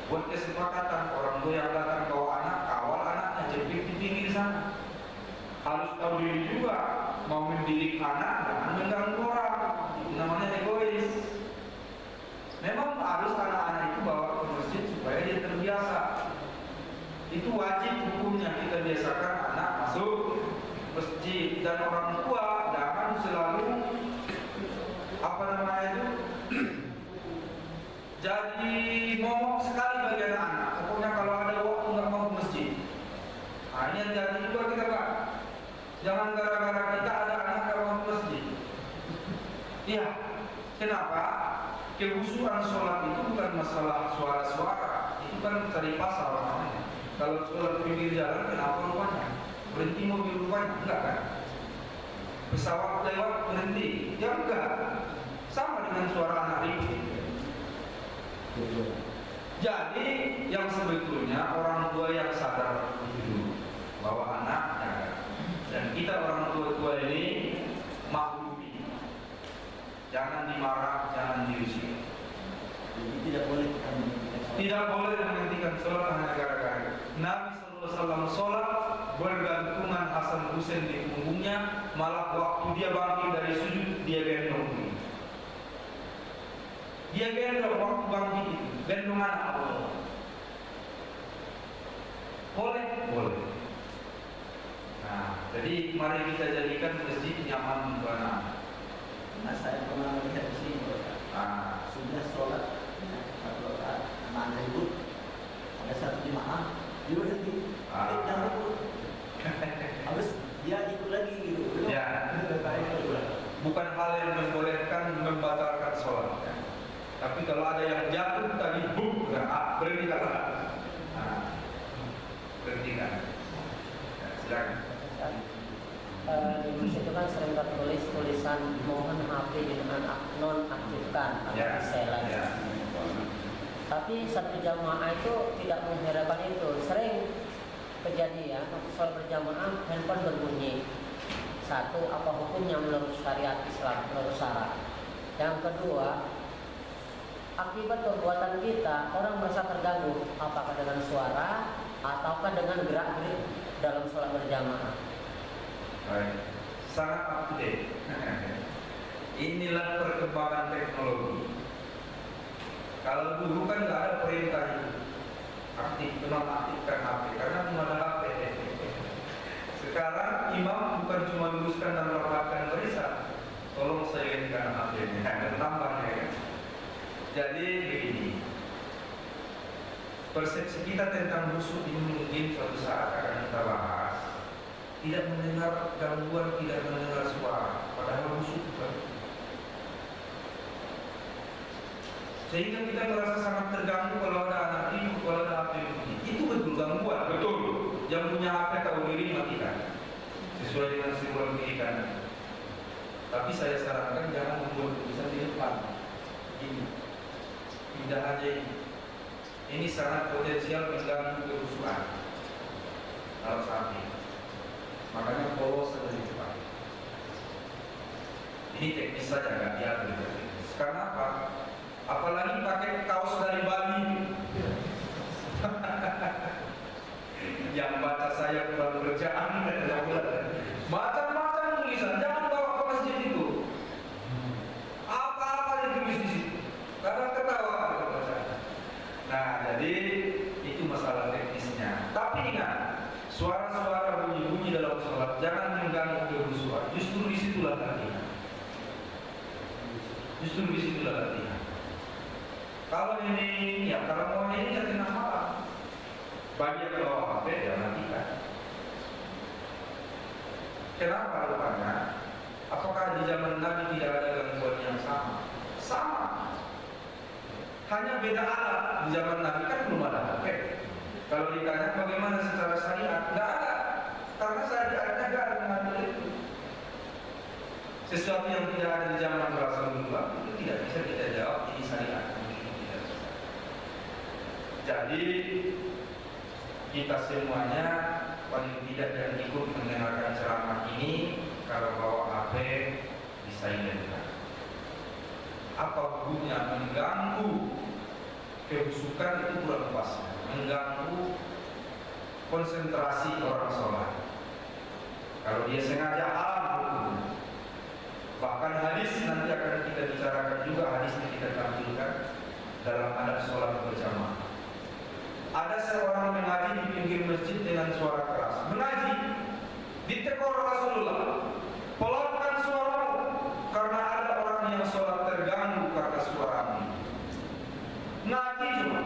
Buat kesepakatan orang tua yang datang bawa anak, kawal anaknya jepit di pinggir sana. Harus tahu diri juga, mau mendidik anak jangan mengganggu orang. Itu namanya egois. Memang harus anak-anak itu bawa ke masjid supaya dia terbiasa. Itu wajib hukumnya, kita biasakan anak masuk masjid. Dan orang tua jangan selalu jadi momok sekali bagi anak-anak. Pokoknya kalau ada waktu nggak mau ke masjid. Nah, ini yang jadi juga kita Pak. Jangan gara-gara kita ada anak nggak mau ke masjid. Iya. Kenapa? Kehusuan sholat itu bukan masalah suara-suara. Itu kan cari pasal namanya. Kalau sholat pinggir jalan kenapa rupanya? Berhenti mobil rupanya? Enggak kan? Pesawat lewat berhenti? Ya enggak. Sama dengan suara anak ribut. Jadi yang sebetulnya orang tua yang sadar dulu bahwa anaknya, dan kita orang tua ini maklumi. Jangan dimarah, jangan diusir. Jadi tidak boleh kita menghentikan sholat. Tidak boleh menghentikan sholat hanya gara-gara Nabi SAW sholat bergantungan Hasan Husain di punggungnya, malah waktu dia bangkit dari sujud dia gendong. Dia gendong waktu bangkit itu, gendong anak Allah. Boleh? Boleh. Nah, jadi mari kita jadikan masjid nyaman untuk anak. Nah, saya pernah melihat di sini, sudah sholat satu rakaat, anak ribut, ada satu jemaah, dia berhenti, jangan ribut, habis dia ikut lagi gitu. Ya. Bukan hal yang membolehkan membatalkan sholat. Ya. Tapi kalau ada yang jatuh tadi, berhentikan. Berhentikan. Ya, silakan. Di masjid itu kan sering tertulis tulisan mohon HP dengan nonaktifkan atau silent. Tapi satu jamaah itu tidak mengherankan itu. Sering kejadian sholat berjamaah handphone berbunyi. Satu, apa hukumnya menurut syariat Islam, menurut syarat. Yang kedua, akibat perbuatan kita orang merasa terganggu, apakah dengan suara ataukah dengan gerak-gerik dalam sholat berjamaah. Baik, sangat up to date. Inilah perkembangan teknologi. Kalau dulu kan nggak ada perintah itu, nonaktifkan HP karena cuma ada HP. Sekarang imam bukan cuma luruskan dan rapatkan barisan, tolong saya gantikan HP-nya, dan tambahnya ya. Jadi begini, persepsi kita tentang khusyuk ini mungkin suatu saat akan kita bahas. tidak mendengar gangguan, tidak mendengar suara, padahal khusyuk kan? Sehingga kita merasa sangat terganggu kalau ada anak ribut, kalau ada HP bunyi. Itu betul gangguan, betul. Yang punya HP tahu diri matikan, sesuai dengan simbol pendidikan. Tapi saya sarankan jangan membuat tulisan di depan. Ini pindah aja ini. Ini sangat potensial mengganggu kerusuhan kalau saat ini. Makanya polos dari depan. Ini teknis saja, nggak diatur. Karena apa? Apalagi pakai kaos dari Bali. Yang baca saya kurang kerjaan, macam-macam tulisan. Jangan bawa ke masjid itu. Apa-apa ditulis di situ. Kadang ketawa. Nah, jadi itu masalah teknisnya. Tapi ingat, suara-suara bunyi-bunyi dalam sholat jangan mengganggu kehusuan. Justru disitulah latihan. Justru disitulah latihan. Kalau ini, ya kalau mau ini ya kena malam. Banyak kalau HP ya matikan. Kenapa rupanya? Apakah di zaman Nabi tidak ada gangguan yang sama? Sama. Hanya beda alat. Di zaman Nabi kan belum ada HP. Kalau ditanya bagaimana secara syariat, tidak ada. Karena syariatnya tidak ada mengatur itu. Sesuatu yang tidak ada di zaman Rasulullah itu tidak bisa kita jawab ini syariat. Jadi kita semuanya paling tidak yang ikut mendengarkan ceramah ini kalau bawa HP disilentkan. Apa hubungnya mengganggu kehusukan itu kurang pas, mengganggu konsentrasi orang sholat. Kalau dia sengaja haram hukumnya. Bahkan hadis nanti akan kita bicarakan juga, hadisnya kita tampilkan dalam adab sholat berjamaah. Ada seorang mengaji di pinggir masjid dengan suara keras. Mengaji, ditegur Rasulullah, pelankan suaramu, karena ada orang yang sholat terganggu karena suaramu. Ngaji cuma.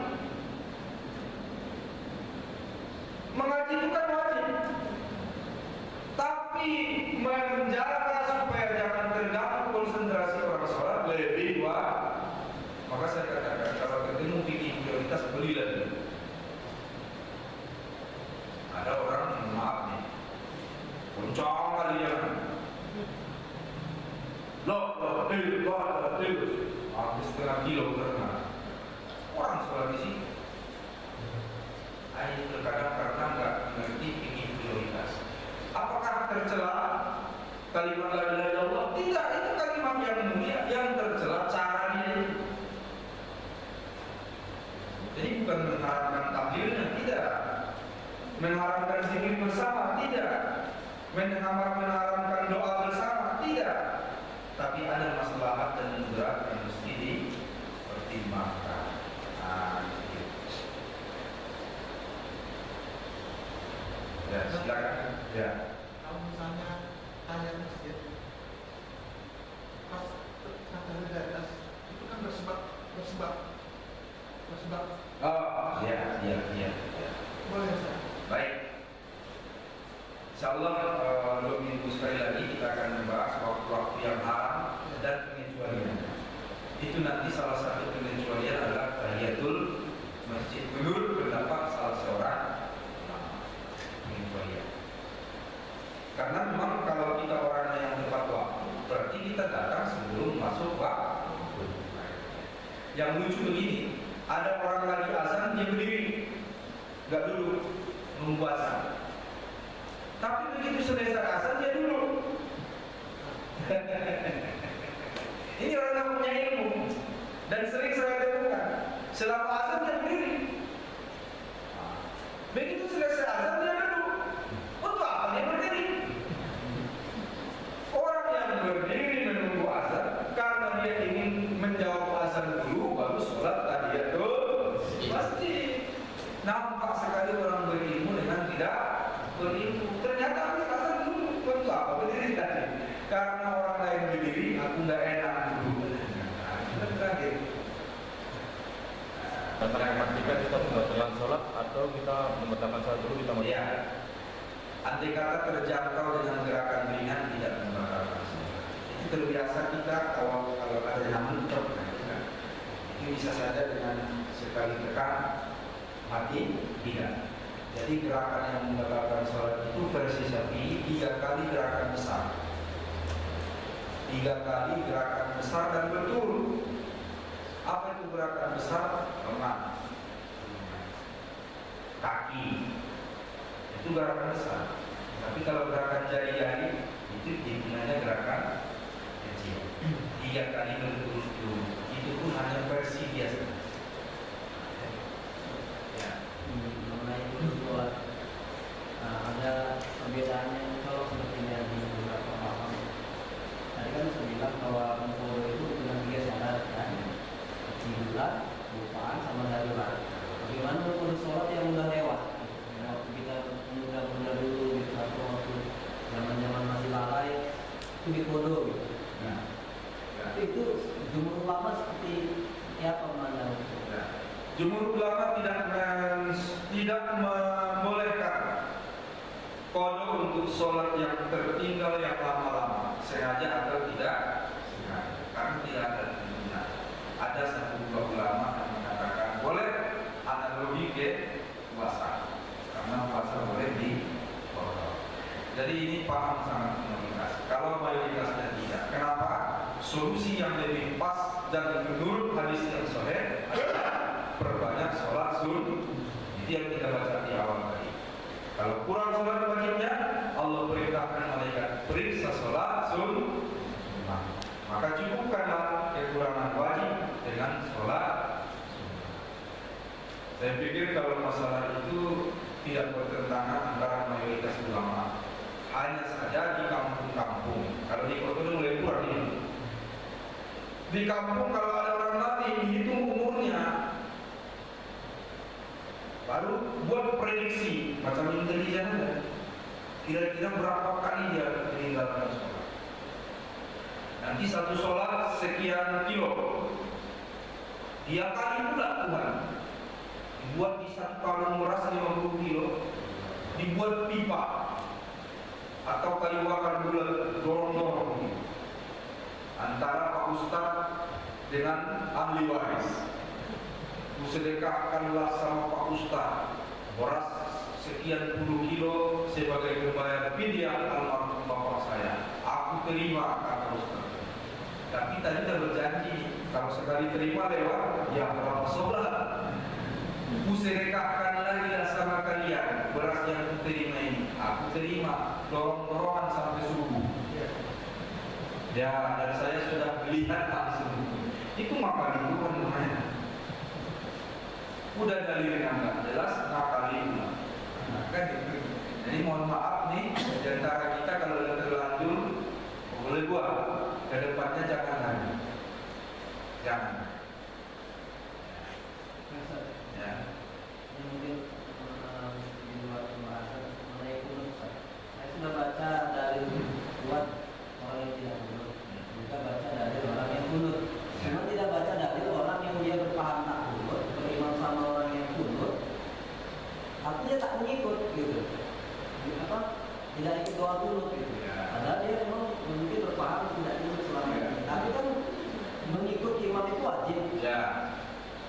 Mengaji itu kan wajib, tapi menjaga supaya jangan terganggu konsentrasi orang sholat lebih wajib. Maka saya katakan kalau ketemu fikih prioritas belilah dulu. Ada orang maaf nih, kencang kalian, hampir setengah kilo pernah. Orang sholat di sini, ini terkadang karena nggak mengerti fikih prioritas. Apakah tercela kalimat la ilaha illallah? Tidak, itu kalimat yang mulia. Yang tercela caranya. Jadi bukan mengharapkan tahlilnya, tidak. Mengharamkan zikir bersama, tidak. Mengharamkan doa bersama, tidak. Tapi ada maslahat dan mudarat yang mesti dipertimbangkan. Gitu. Ya, silakan. Ya. Kalau misalnya tanya masjid, pas matahari di atas, itu kan bersebab. Oh, iya. Boleh Ustaz? Baik. Insyaallah 2 minggu sekali lagi kita akan membahas waktu-waktu yang haram dan pengecualian. Itu nanti salah satu pengecualian adalah tahiyatul masjid. Menurut pendapat salah seorang pengecualian. Karena memang kalau kita orangnya yang tepat waktu, berarti kita datang sebelum masuk waktu. Yang lucu begini, ada orang lagi azan dia berdiri, nggak duduk. Nunggu azan. Tapi begitu selesai azan dia dulu. Ini orang yang punya ilmu dan sering saya temukan. Selama azan dia berdiri. Begitu selesai azan dia duduk. Untuk apa dia berdiri? Orang yang berdiri menunggu azan karena dia ingin menjawab azan dulu baru sholat tahiyatul masjid. Nampak sekali orang berilmu dengan tidak berilmu. Ternyata aku azan dulu untuk apa berdiri tadi? Karena orang lain berdiri, aku nggak enak dulu. Nah, terakhir. Antara memastikan kita membatalkan sholat atau kita membatalkan sholat dulu kita Ya. Andai kata terjangkau dengan gerakan ringan tidak membatalkan sholat. Itu terbiasa kita kalau ada yang mentok, itu bisa saja dengan sekali tekan mati tidak. Jadi gerakan yang membatalkan sholat itu versi Syafi'i 3 kali gerakan besar. 3 kali gerakan besar dan betul. Apa itu gerakan besar? Lengan, kaki, itu gerakan besar. Tapi kalau gerakan jari-jari itu digunakan gerakan kecil. 3 kali berturut-turut. Itu pun hanya versi biasa. Ya. Mengenai sholat, ada perbedaannya kalau seperti yang di beberapa paham. Tadi kan saya bilang bahwa mengkodo itu dengan 3 syarat kan, kecilan, lupaan, sama darurat. Bagaimana mengkodo sholat yang udah lewat? Waktu kita muda-muda dulu gitu, atau waktu zaman-zaman masih lalai itu dikodo gitu. Nah, tapi itu jumhur ulama seperti apa memandang itu? Jumhur ulama tidak membolehkan kodo untuk sholat yang tertinggal yang lama-lama, sengaja atau tidak sengaja, karena tidak ada tentunya. Ada satu dua ulama yang mengatakan boleh, analogi ke puasa, karena puasa boleh di kodo. Jadi ini paham sangat minoritas. Kalau mayoritasnya tidak, kenapa? Solusi yang lebih pas dan menurut hadis yang sahih adalah perbanyak sholat sunnah. Itu yang kita baca di awal tadi. Kalau kurang sholat wajibnya, Allah perintahkan malaikat periksa sholat sunnah. Maka cukupkanlah kekurangan wajib dengan sholat sunnah. Saya pikir kalau masalah itu tidak bertentangan antara mayoritas ulama. Hanya saja di kampung-kampung. Kalau di kota itu mulai kurang ini. Di kampung kalau ada orang mati dihitung umurnya, baru buat prediksi macam intelijen ada. Kira-kira berapa kali dia meninggalkan sholat. Nanti satu sholat sekian kilo. Dia kali pula Tuhan. Dibuat di satu karung beras 50 kilo, dibuat pipa atau kayu bakar bulat dorong-dorong antara Pak Ustadz dengan ahli waris. Sedekahkanlah sama Pak Ustadz beras sekian puluh kilo sebagai pembayar fidyah almarhum bapak saya. Aku terima, kata Ustadz. Tapi tadi sudah berjanji kalau sekali terima lewat ya berapa sholat. Sedekahkan lagi sama kalian beras yang aku terima ini. Aku terima, dorong-dorongan sampai subuh. Ya, dan saya sudah melihat langsung. Itu makali bukan namanya. Udah dalil yang nggak jelas, makali pula. Nah, kan itu. Jadi mohon maaf nih, di antara kita kalau udah terlanjur, boleh buat. Kedepannya jangan lagi. Jangan. Ya. Mungkin di luar pembahasan mengenai kunut, saya sudah baca dari buat orang yang tidak kunut, juga baca dari orang yang kunut. Cuma tidak baca dari orang yang dia berpaham tak kunut, beriman sama orang yang kunut, tapi dia tak mengikut gitu. Apa? Tidak ikut doa kunut gitu. Padahal dia memang mungkin berpaham tidak kunut selama ini. Tapi kan mengikut imam itu wajib. Ya.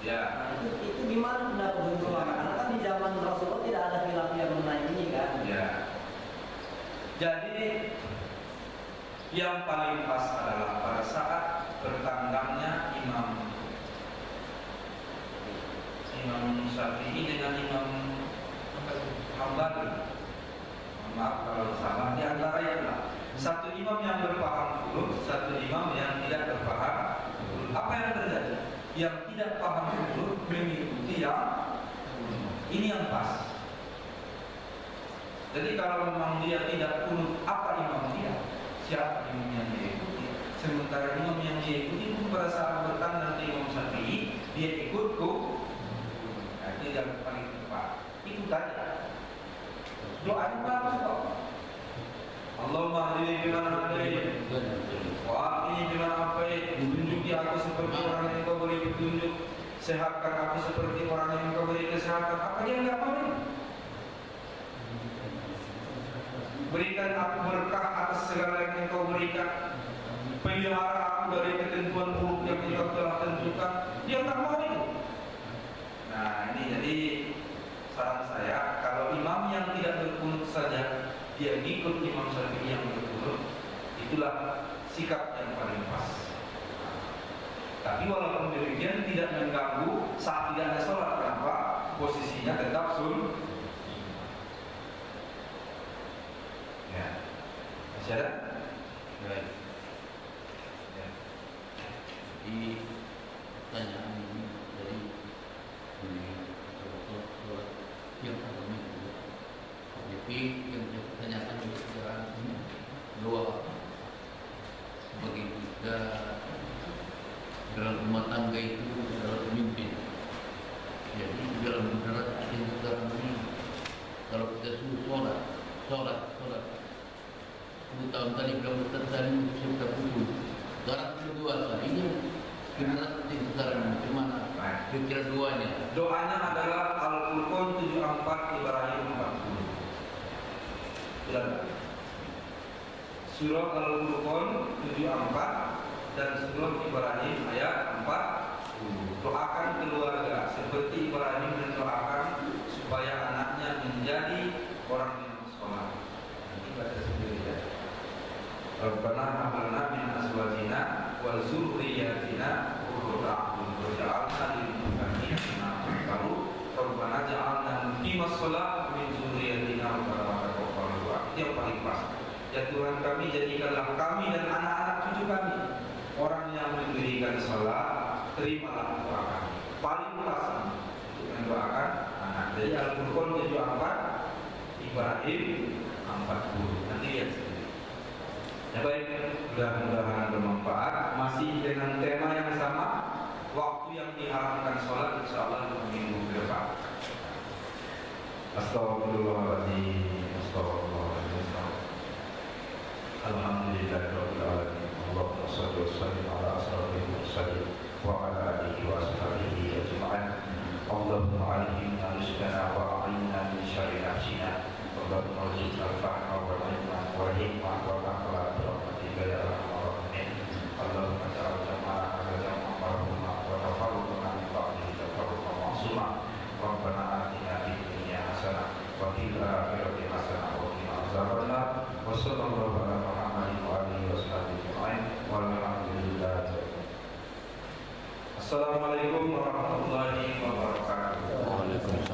Nah, itu gimana pendapat ulama? Karena kan di zaman Rasulullah tidak ada khilaf yang mengenai ini kan. Ya. Jadi yang paling pas adalah pada saat bertandangnya Imam Syafi'i dengan Imam Hambali. Maaf kalau salah. Di antara itu satu imam yang berpaham dulu, satu imam yang tidak berpaham dulu. Apa yang terjadi? Yang tidak paham dulu mengikuti yang ini yang pas. Jadi kalau memang dia tidak kunut, apa imam dia? Siapa imam yang dia ikuti? Sementara imam yang dia ikuti pun pada saat bertandang ke Imam Syafi'i, dia ikut nah, itu yang paling tepat. Itu saja. Doanya bagus kok. Allahumma hadini biman hadini wa afini biman afait. Tunjuki aku seperti orang yang kau beri petunjuk, sehatkan aku seperti orang yang kau beri kesehatan. Apa dia enggak mau? kebaikan, pelihara aku dari ketentuan buruk yang kita telah tentukan. Dia tak mau itu. Nah ini jadi saran saya, kalau imam yang tidak berkunut saja dia ngikut Imam Syafi'i yang berkunut, itulah sikap yang paling pas. Tapi walaupun demikian tidak mengganggu saat tidak ada sholat. Kenapa? Posisinya tetap sun. Ya, masih ada? Baik. Ya. Di pertanyaan ini dari yang pertama itu, tapi yang saya pertanyakan sekarang ini bahwa sebagai kita dalam rumah tangga itu adalah pemimpin. Jadi dalam generasi yang sekarang ini, kalau kita suruh sholat 10 tahun tadi belum terjadi kita pukul. Sekarang kedua ini generasi yang sekarang gimana? Kira-kira doanya. Doanya adalah Al-Furqan 74 Ibrahim 40. Dan surah Al-Furqan 74 dan surah Ibrahim ayat 40. Doakan keluarga seperti Ibrahim mendoakan supaya anaknya menjadi orang yang sholat. Nanti baca sendiri ya. Rabbana hab lana min azwajina wa dzurriyyatina qurrata a'yun waj'alna lil muttaqina imama. Rabbana ja'alna muqimas shalah min dzurriyyatina rabbana taqabbal du'a. Itu yang paling pas. Ya Tuhan kami, jadikanlah kami dan anak-anak cucu kami orang yang mendirikan salat, terimalah doa kami. Paling pas untuk mendoakan anak. Jadi Al-Furqan 74 Ibrahim 40. Nanti lihat sendiri. Ya baik, mudah-mudahan bermanfaat. Masih dengan tema yang sama, waktu yang diharamkan sholat, insyaallah minggu ke depan. Astagfirullahaladzim, astagfirullahaladzim. Alhamdulillahirabbil alamin. Allahumma shalli wa sallim ala asyrafil mursalin wa ala alihi wa sahbihi ajma'in. Allahumma alimna rizqana wa a'inna min syarri nafsina. Allahumma rizqna al-fahma wal ilma wal hikmah wal aqla bi rahmatika ya arhamar rahimin. Allahumma ja'al jama'ana wa jam'a marhuma wa tafarruqna min ba'dihi tafarruqan ma'suma. Rabbana atina fid dunya hasanah wa fil akhirati hasanah wa qina adzabannar. Wa sallallahu ala Muhammadin wa alihi wa sahbihi ajma'in. Walhamdulillah. Assalamualaikum warahmatullahi wabarakatuh.